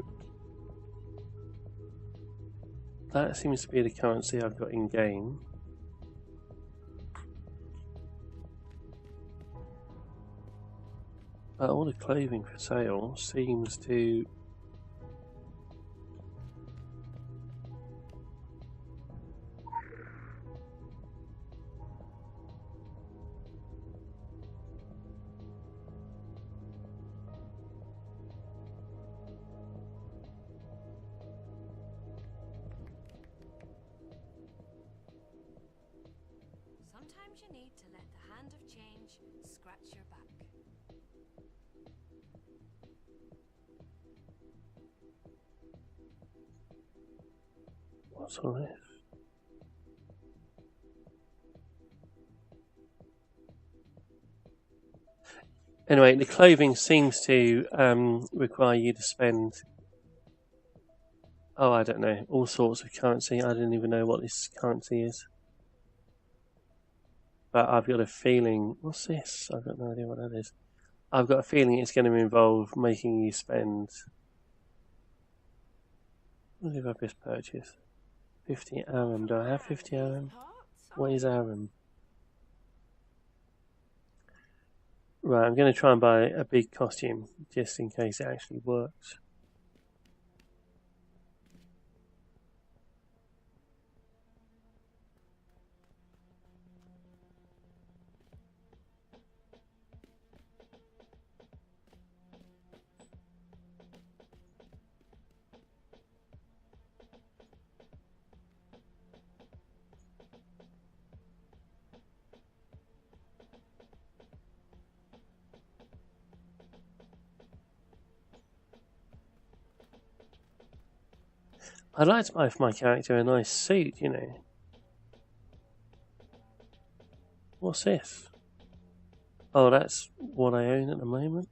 that seems to be the currency I've got in game. But all the clothing for sale seems to Sometimes you need to let the hand of change scratch your back. What's all this? Anyway, the clothing seems to require you to spend, oh, I don't know, all sorts of currency. I don't even know what this currency is. But I've got a feeling, what's this? I've got no idea what that is. I've got a feeling it's going to involve making you spend, what have I just purchased? 50 arum. Do I have 50 arum? What is arum? Right, I'm going to try and buy a big costume just in case it actually works. I'd like to buy for my character a nice suit, you know. What's this? Oh, that's what I own at the moment.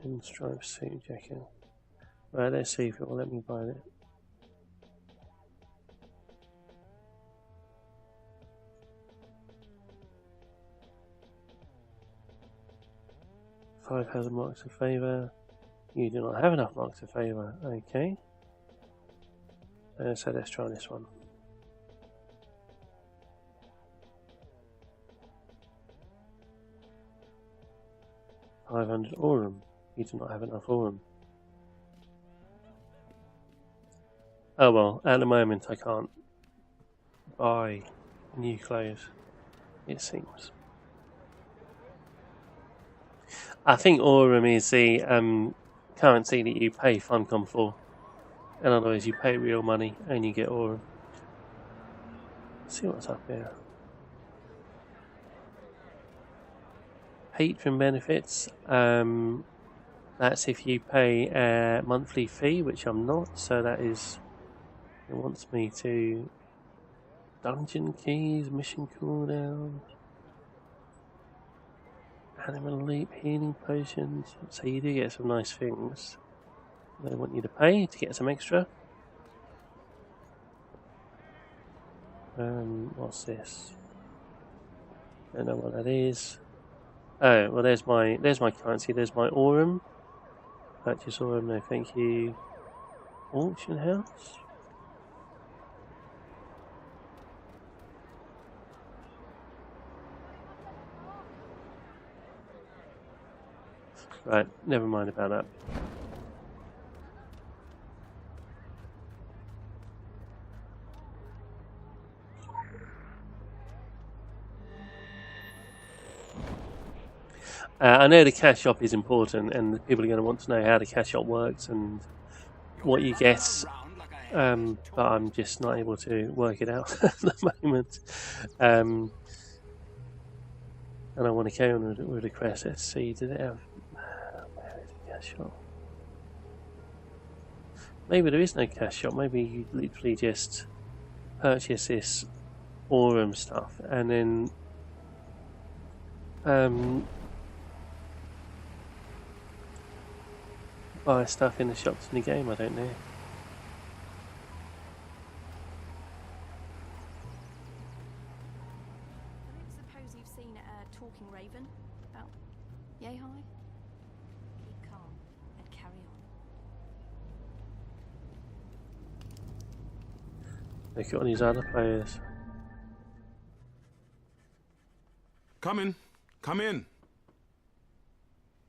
Pinstripe suit jacket. Right, let's see if it will let me buy it. 5,000 marks of favour. You do not have enough marks of favour. Okay. So let's try this one. $500 aurum. You do not have enough aurum. Oh well, at the moment I can't buy new clothes, it seems. I think aurum is the currency that you pay Funcom for. In other words, you pay real money and you get aurum. Let's see what's up here. Patron benefits. That's if you pay a monthly fee, which I'm not, so that is... It wants me to... Dungeon keys, mission cooldowns... Animal leap, healing potions... So you do get some nice things. They want you to pay to get some extra. What's this? Don't know what that is. Oh, well there's my currency, there's my aurum. Purchase aurum, no thank you. Auction house? Right, never mind about that. I know the cash shop is important, and people are going to want to know how the cash shop works and what you get, but I'm just not able to work it out at the moment. And I want to carry on with the quest. Let's see, did it have... Where is the cash shop? Maybe there is no cash shop. Maybe you literally just purchase this aurum stuff and then buy stuff in the shops in the game, I don't know. I don't suppose you've seen a talking raven about yay high? Keep calm and carry on. Look at all these other players. Come in. Come in.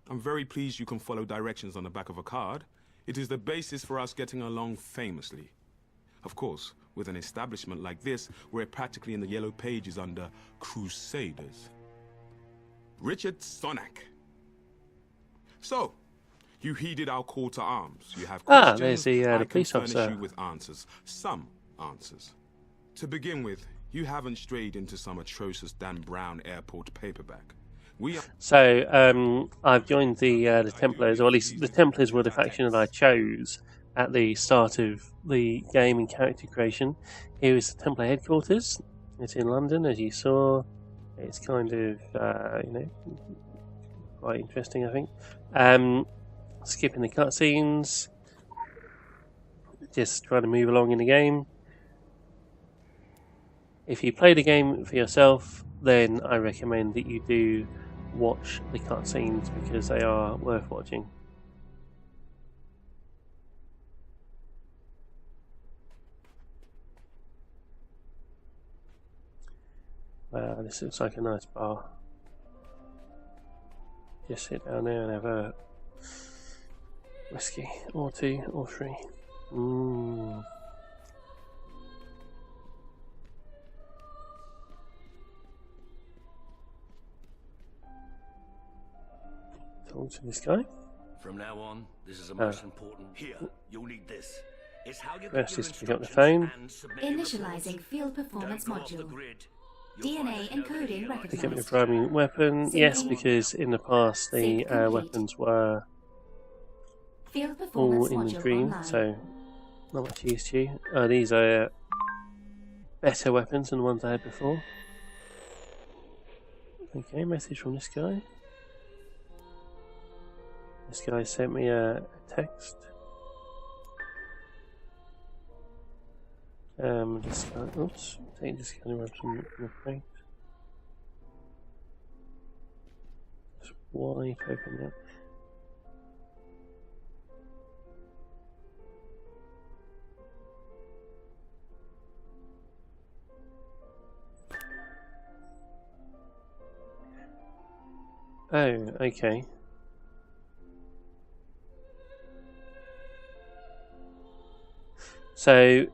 I'm very pleased you can follow directions on the back of a card. It is the basis for us getting along famously. Of course, with an establishment like this, we're practically in the yellow pages under Crusaders. Richard Sonak. So, you heeded our call to arms. You have questions. There's the police furnish officer. you with answers. Some answers. To begin with, you haven't strayed into some atrocious Dan Brown airport paperback. So I've joined the Templars, or at least the Templars were the faction that I chose at the start of the game and character creation. Here is the Templar headquarters. It's in London, as you saw. It's kind of quite interesting, I think. Skipping the cutscenes, just trying to move along in the game. If you play the game for yourself, then I recommend that you do watch the cutscenes because they are worth watching. Wow, this looks like a nice bar. Just sit down there and have a whiskey or two or three. Talk to this guy. From now on, this is a most important. Here, you'll need this. It's how you First is to pick up the phone. Initializing field performance module. DNA encoding recognized. Pick up your primary weapon. Yes, because in the past the weapons were all in the green, so not much use to you. These are better weapons than the ones I had before. Okay, message from this guy. This guy sent me a text. This guy, oops, take this kind of from the crate. wide open now. Oh, okay. So,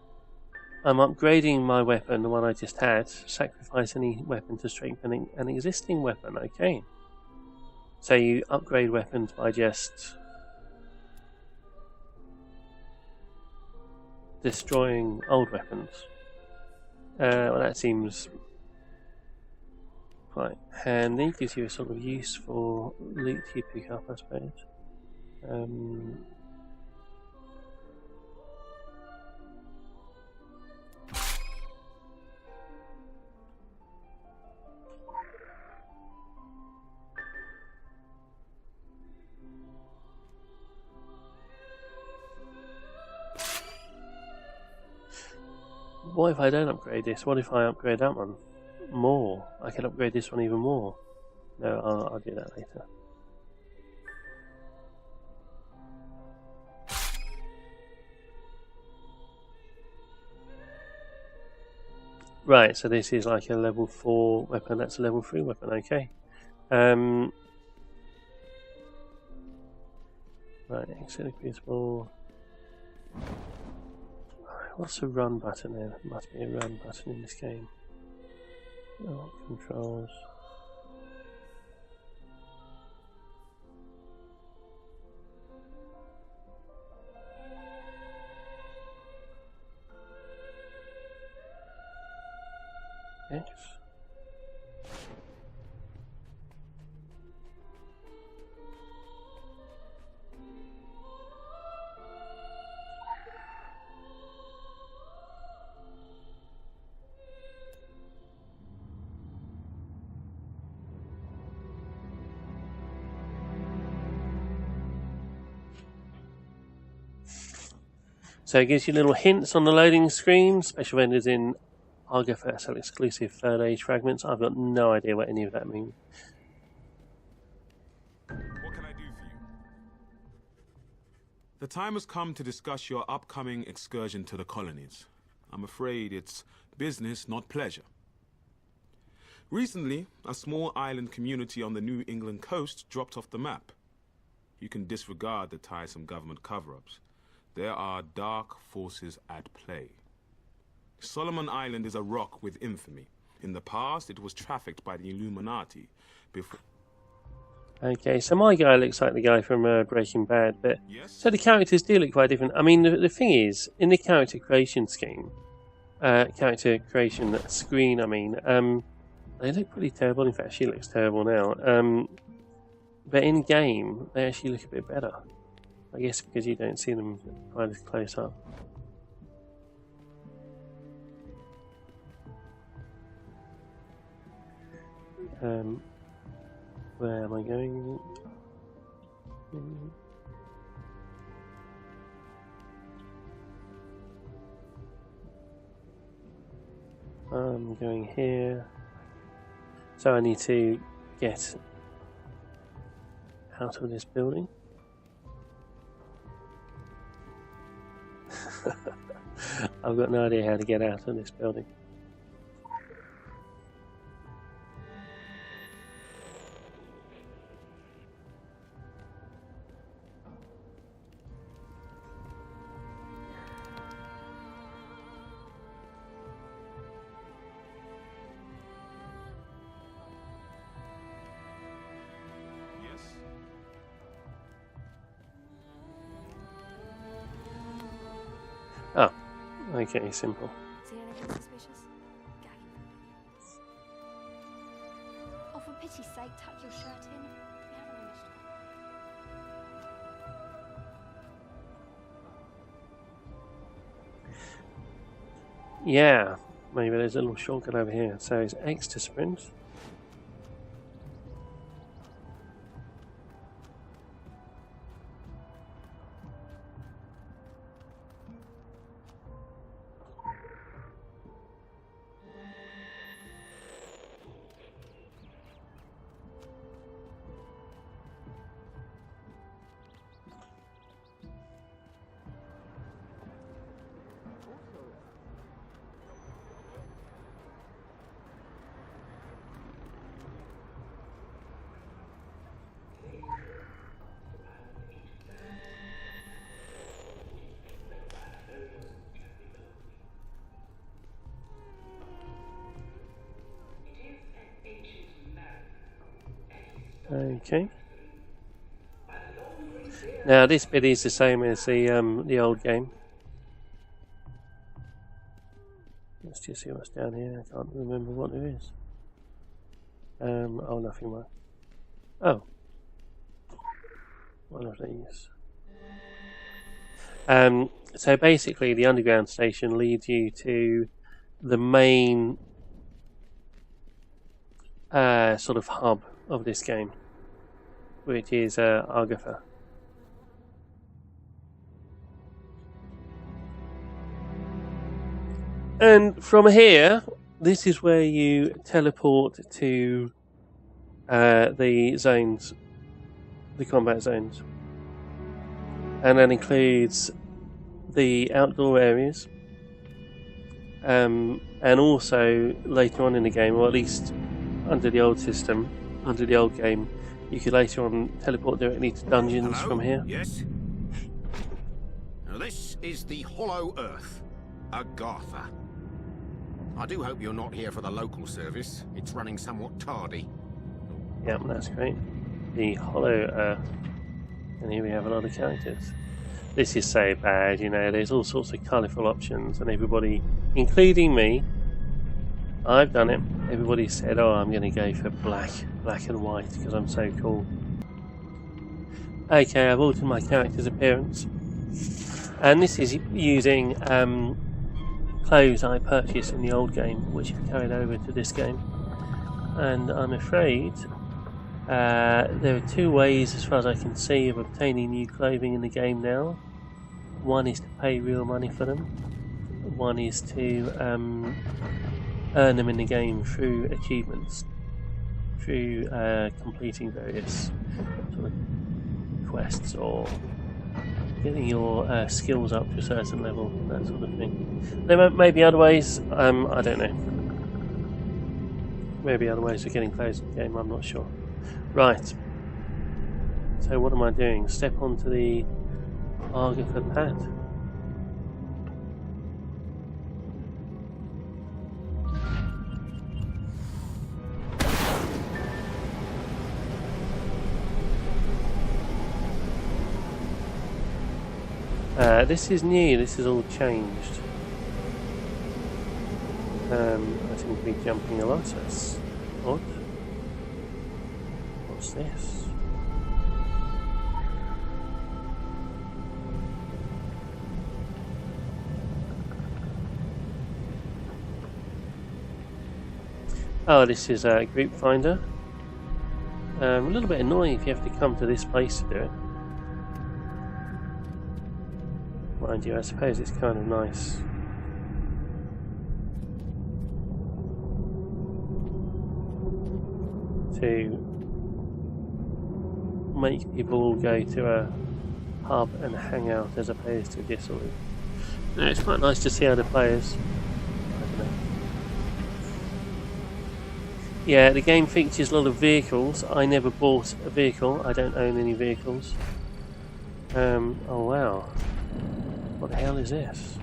I'm upgrading my weapon, the one I just had. Sacrifice any weapon to strengthen an existing weapon. Okay. So you upgrade weapons by just destroying old weapons. Well, that seems quite handy. Gives you a sort of use for loot you pick up, I suppose. What if I don't upgrade this? What if I upgrade that one more? I can upgrade this one even more. No, I'll do that later. Right, so this is like a level 4 weapon, that's a level 3 weapon, okay. Right, exit crucible. What's the run button there? There must be a run button in this game. Oh, controls. Yes. So it gives you little hints on the loading screen. Special vendors in Argotha sell exclusive third age fragments. I've got no idea what any of that means. What can I do for you? The time has come to discuss your upcoming excursion to the colonies. I'm afraid it's business, not pleasure. Recently, a small island community on the New England coast dropped off the map. You can disregard the tiresome government cover-ups. There are dark forces at play. Solomon Island is a rock with infamy. In the past, it was trafficked by the Illuminati. Okay, so my guy looks like the guy from Breaking Bad, but so the characters do look quite different. I mean, the thing is, in the character creation screen, they look pretty terrible. In fact, she looks terrible now. But in game, they actually look a bit better. I guess because you don't see them quite as close up. Where am I going? I'm going here. So I need to get out of this building. I've got no idea how to get out of this building. Oh, okay, simple. See anything suspicious? Oh, for pity's sake, tuck your shirt in. We haven't finished. Yeah, maybe there's a little shortcut over here. So it's X to sprint. Okay. Now this bit is the same as the old game. Let's just see what's down here. I can't remember what there is. Oh, nothing more. Oh. One of these. So basically the underground station leads you to the main sort of hub of this game, which is Argatha. And from here, this is where you teleport to the zones, the combat zones. And that includes the outdoor areas, and also later on in the game, or at least under the old system, under the old game, you could later on teleport directly to dungeons from here. Yes? Now this is the Hollow Earth, Agartha. I do hope you're not here for the local service. It's running somewhat tardy. Yep, that's great. The Hollow Earth. And here we have a lot of characters. This is so bad, you know, there's all sorts of colourful options, and everybody, including me, I've done it. Everybody said, oh, I'm going to go for black and white, because I'm so cool. Okay, I've altered my character's appearance. And this is using clothes I purchased in the old game, which I've carried over to this game. And I'm afraid there are two ways, as far as I can see, of obtaining new clothing in the game now. One is to pay real money for them. One is to earn them in the game through achievements, through completing various sort of quests or getting your skills up to a certain level, that sort of thing. There may be other ways, I don't know. Maybe other ways of getting clothes in the game, I'm not sure. Right. So what am I doing? Step onto the Argatha pad. This is new, this is all changed. I seem to be jumping a lot, that's odd. What's this? Oh, this is a group finder. A little bit annoying if you have to come to this place to do it. Mind you, I suppose it's kind of nice. To make people all go to a hub and hang out as opposed to just sort of... No, it's quite nice to see other players. I don't know. Yeah, the game features a lot of vehicles. I never bought a vehicle. I don't own any vehicles. Oh wow. What the hell is this?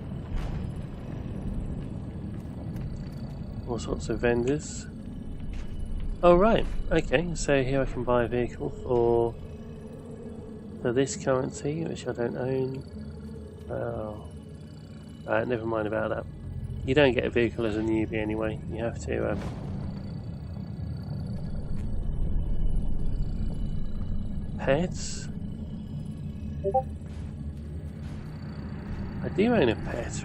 All sorts of vendors. Oh right, okay, so here I can buy a vehicle for this currency, which I don't own. Oh, never mind about that. You don't get a vehicle as a newbie anyway. You have to pets. I do own a pet.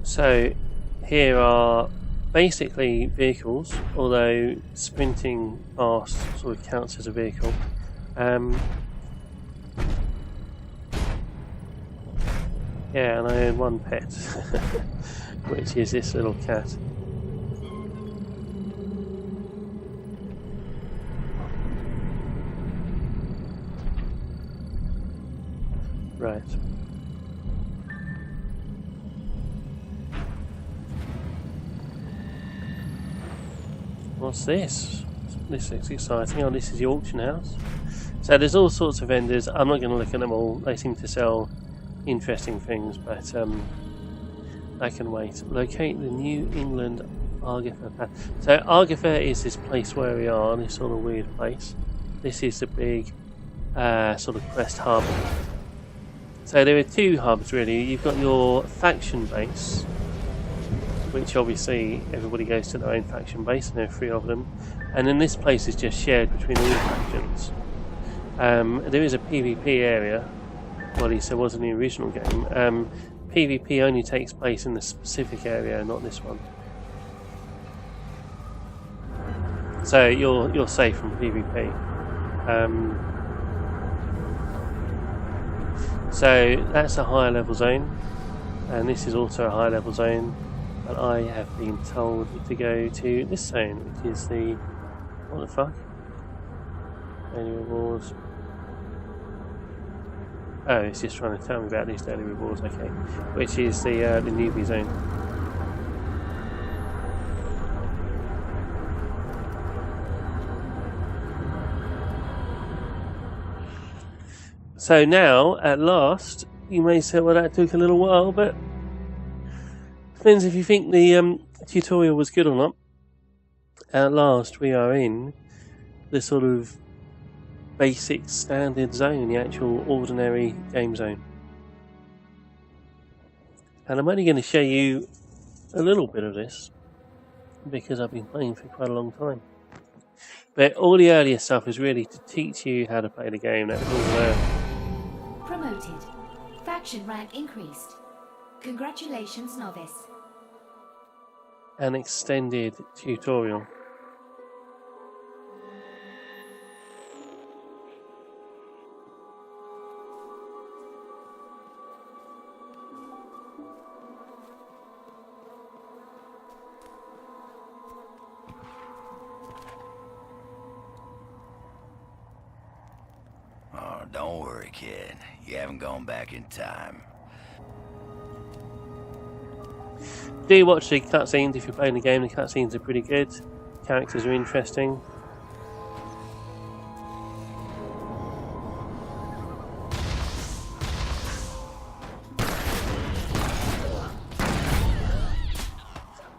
So here are basically vehicles, although sprinting fast sort of counts as a vehicle. Yeah, and I own one pet, which is this little cat. Right. what's this? This looks exciting. Oh, this is the auction house. So there's all sorts of vendors. I'm not going to look at them all. They seem to sell interesting things, but I can wait. Locate the New England Argatha path. So Argatha is this place where we are, this sort of weird place. This is the big sort of quest hub. So there are two hubs really. You've got your faction base, which obviously everybody goes to their own faction base, and there are 3 of them. And then this place is just shared between all factions. There is a PvP area, well at least there was in the original game. PvP only takes place in the specific area, not this one. So you're safe from PvP. So that's a higher level zone, and this is also a high level zone. But I have been told to go to this zone, which is the... what the fuck? Daily rewards. Oh, it's just trying to tell me about these daily rewards, okay. Which is the newbie zone. So now, at last, you may say, well, that took a little while, but depends if you think the tutorial was good or not. At last, we are in the sort of basic standard zone, the actual ordinary game zone. And I'm only going to show you a little bit of this because I've been playing for quite a long time. But all the earlier stuff is really to teach you how to play the game. That was all there. Promoted. Faction rank increased. Congratulations, novice. An extended tutorial. Oh, don't worry, kid. You haven't gone back in time. Do watch the cutscenes if you're playing the game. The cutscenes are pretty good. Characters are interesting.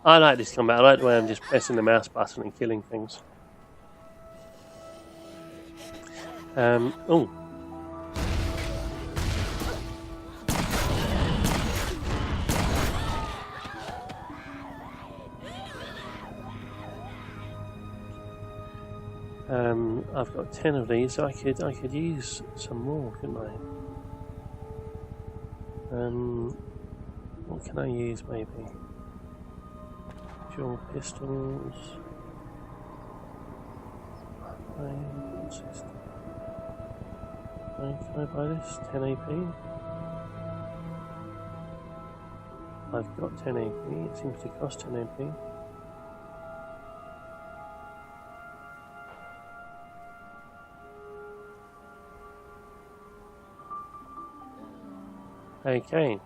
I like this combat. I like the way I'm just pressing the mouse button and killing things. Oh. I've got 10 of these. I could use some more, couldn't I? What can I use? Maybe dual pistols. Can I buy this? 10 AP? I've got 10 AP. It seems to cost 10 AP. Okay.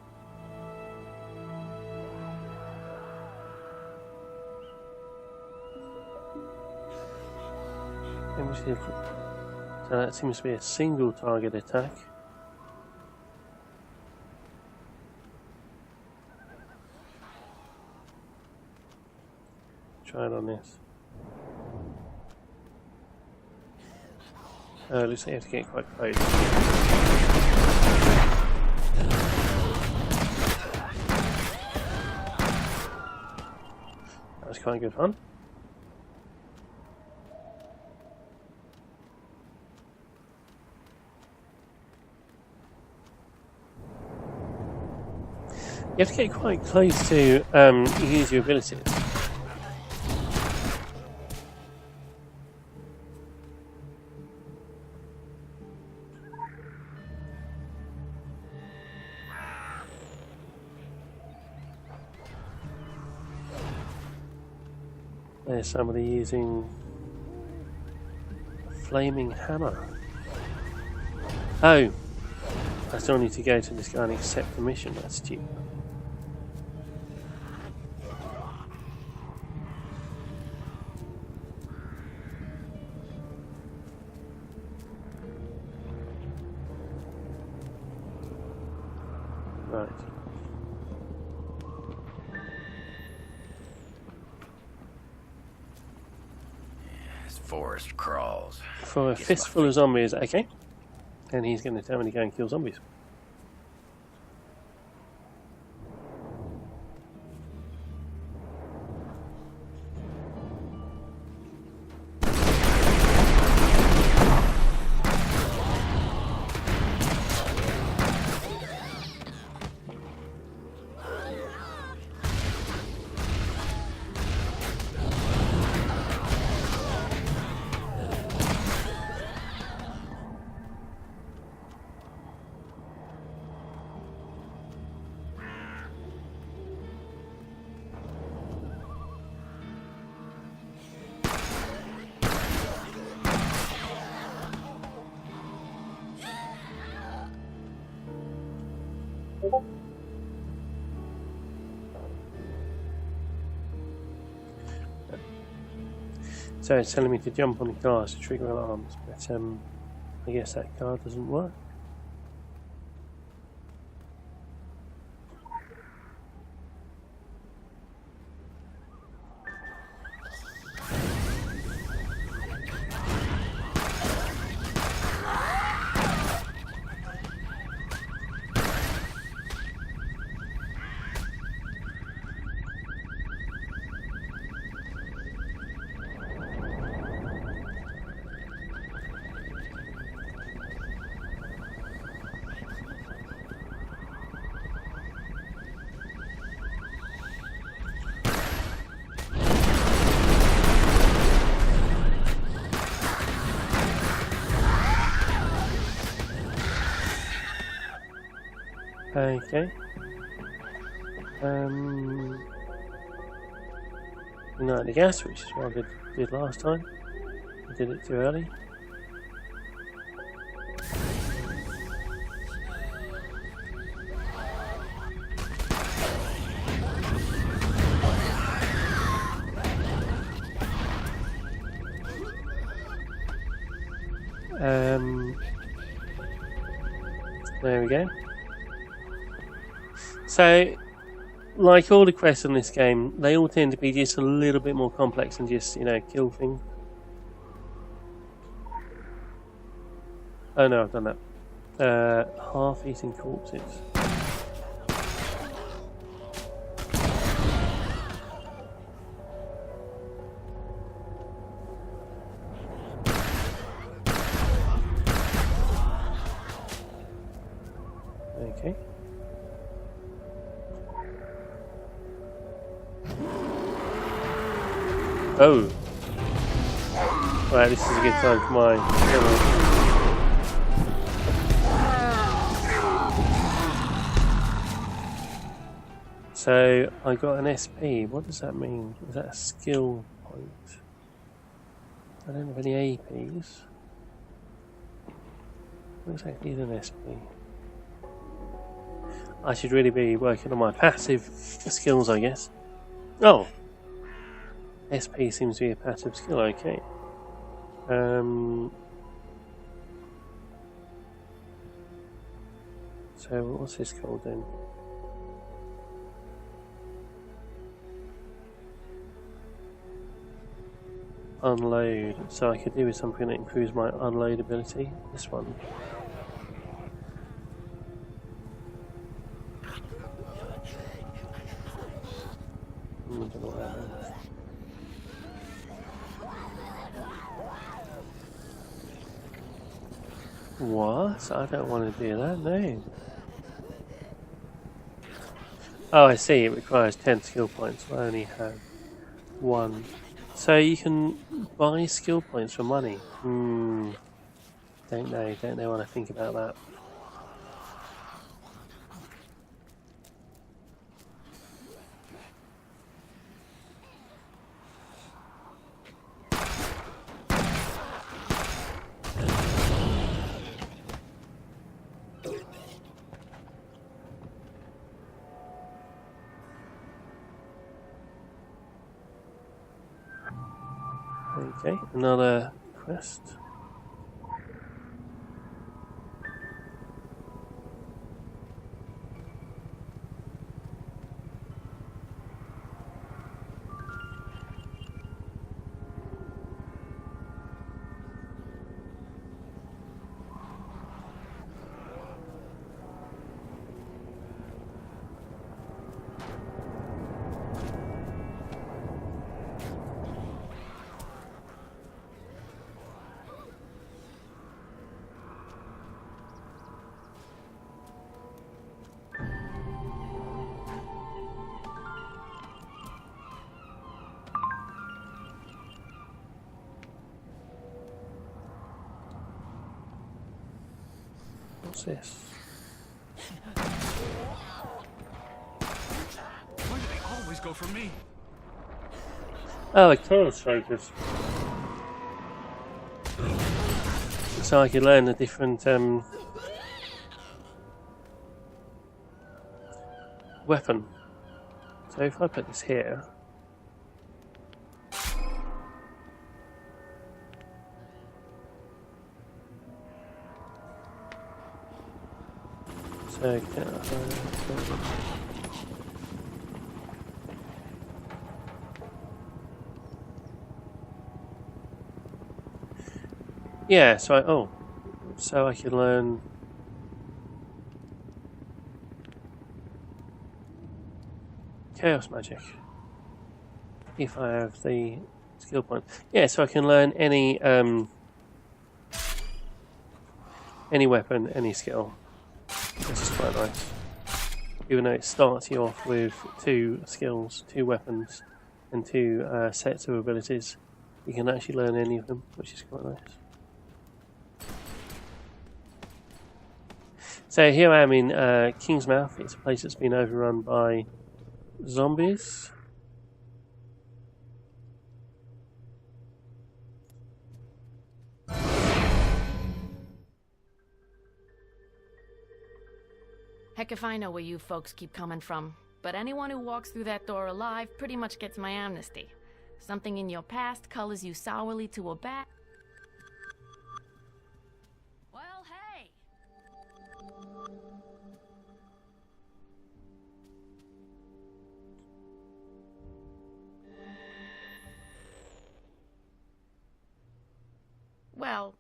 So that seems to be a single target attack. Try it on this. Looks like you have to get quite close. That was quite good fun. You have to get quite close to use your abilities. There's somebody using a flaming hammer. Oh, I still need to go to this guy and accept the mission. That's stupid. Right. This forest crawls. For a fistful of zombies, okay. And he's going to tell me to go and kill zombies. So it's telling me to jump on the cars to trigger alarms, but I guess that car doesn't work. Okay. Ignite the gas, which is what I did last time. I did it too early. There we go. So, like all the quests in this game, they all tend to be just a little bit more complex than just, you know, kill things. Oh no, I've done that. Half-eaten corpses. Okay. Oh. Right, this is a good time for my camera. So, I got an SP. What does that mean? Is that a skill point? I don't have any APs. What exactly is an SP? I should really be working on my passive skills, I guess. Oh! SP seems to be a passive skill, okay. So what's this called then? Unload. So I could do with something that improves my unload ability. This one. I don't know what that is. What? I don't want to do that, no. Oh, I see. It requires 10 skill points. I only have 1. So you can buy skill points for money. Don't know what I think about that. Okay, another quest. What's this? Why do they always go for me? Oh, a chorus focus. So I could learn the different weapon. So if I put this here, so yeah, so I can learn chaos magic if I have the skill point. Yeah, so I can learn any weapon, any skill. This is quite nice. Even though it starts you off with 2 skills, 2 weapons, and 2 sets of abilities, you can actually learn any of them, which is quite nice. So here I am in Kingsmouth. It's a place that's been overrun by zombies. Heck if I know where you folks keep coming from, but anyone who walks through that door alive pretty much gets my amnesty. Something in your past colors you sourly to a bat. Well, hey! Well...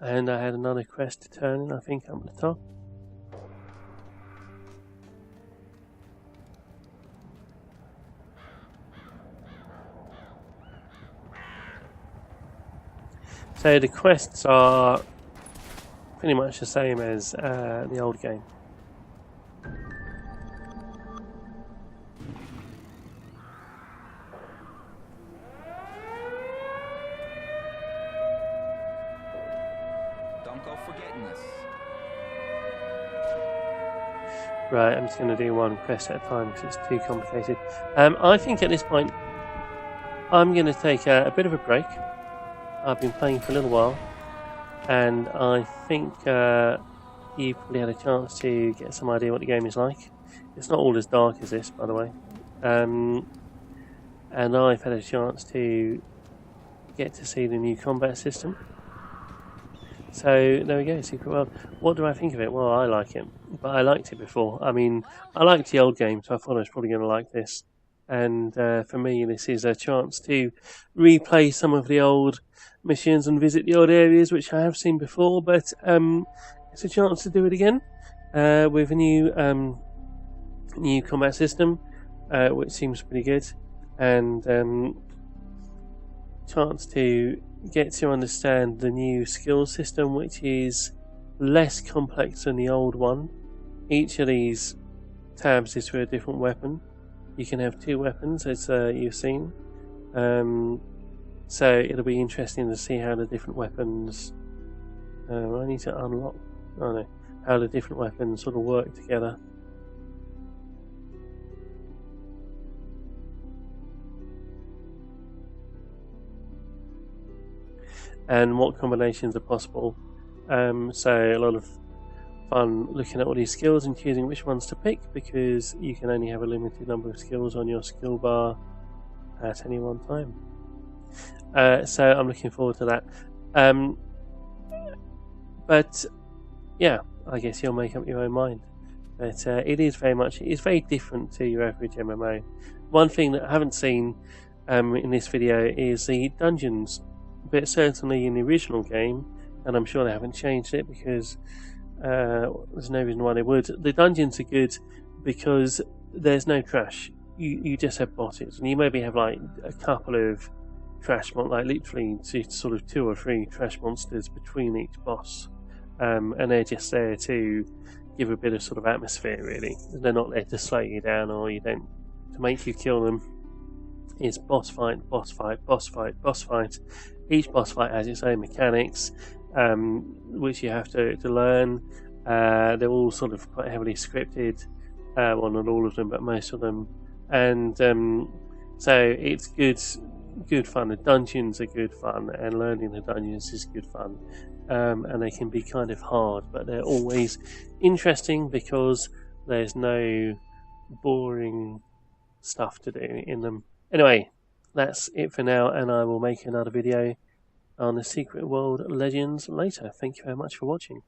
and I had another quest to turn in, I think, up the top. So the quests are pretty much the same as the old game. Right, I'm just going to do one quest at a time because it's too complicated. I think at this point I'm going to take a bit of a break. I've been playing for a little while, and I think you probably had a chance to get some idea what the game is like. It's not all as dark as this, by the way. And I've had a chance to get to see the new combat system. So there we go, Secret World. What do I think of it? Well, I like it, but I liked it before. I mean, I liked the old game, so I thought I was probably going to like this. And for me, this is a chance to replay some of the old missions and visit the old areas, which I have seen before. But it's a chance to do it again with a new combat system, which seems pretty good, and chance to get to understand the new skill system, which is less complex than the old one. Each of these tabs is for a different weapon. You can have 2 weapons, as you've seen. So it'll be interesting to see how the different weapons... I need to unlock... Oh no. How the different weapons sort of work together. And what combinations are possible. So a lot of fun looking at all these skills and choosing which ones to pick, because you can only have a limited number of skills on your skill bar at any one time. So I'm looking forward to that. But yeah, I guess you'll make up your own mind. But it's very different to your average MMO. One thing that I haven't seen in this video is the dungeons. But certainly in the original game, and I'm sure they haven't changed it because there's no reason why they would. The dungeons are good because there's no trash. You just have bosses, and you maybe have like a couple of trash monsters, like literally sort of 2 or 3 trash monsters between each boss, and they're just there to give a bit of sort of atmosphere. Really, they're not there to slow you down or to make you kill them. It's boss fight, boss fight, boss fight, boss fight. Each boss fight has its own mechanics, which you have to learn. They're all sort of quite heavily scripted. Well, not all of them, but most of them. And so it's good fun. The dungeons are good fun, and learning the dungeons is good fun. And they can be kind of hard, but they're always interesting because there's no boring stuff to do in them. Anyway, that's it for now, and I will make another video on the Secret World Legends later. Thank you very much for watching.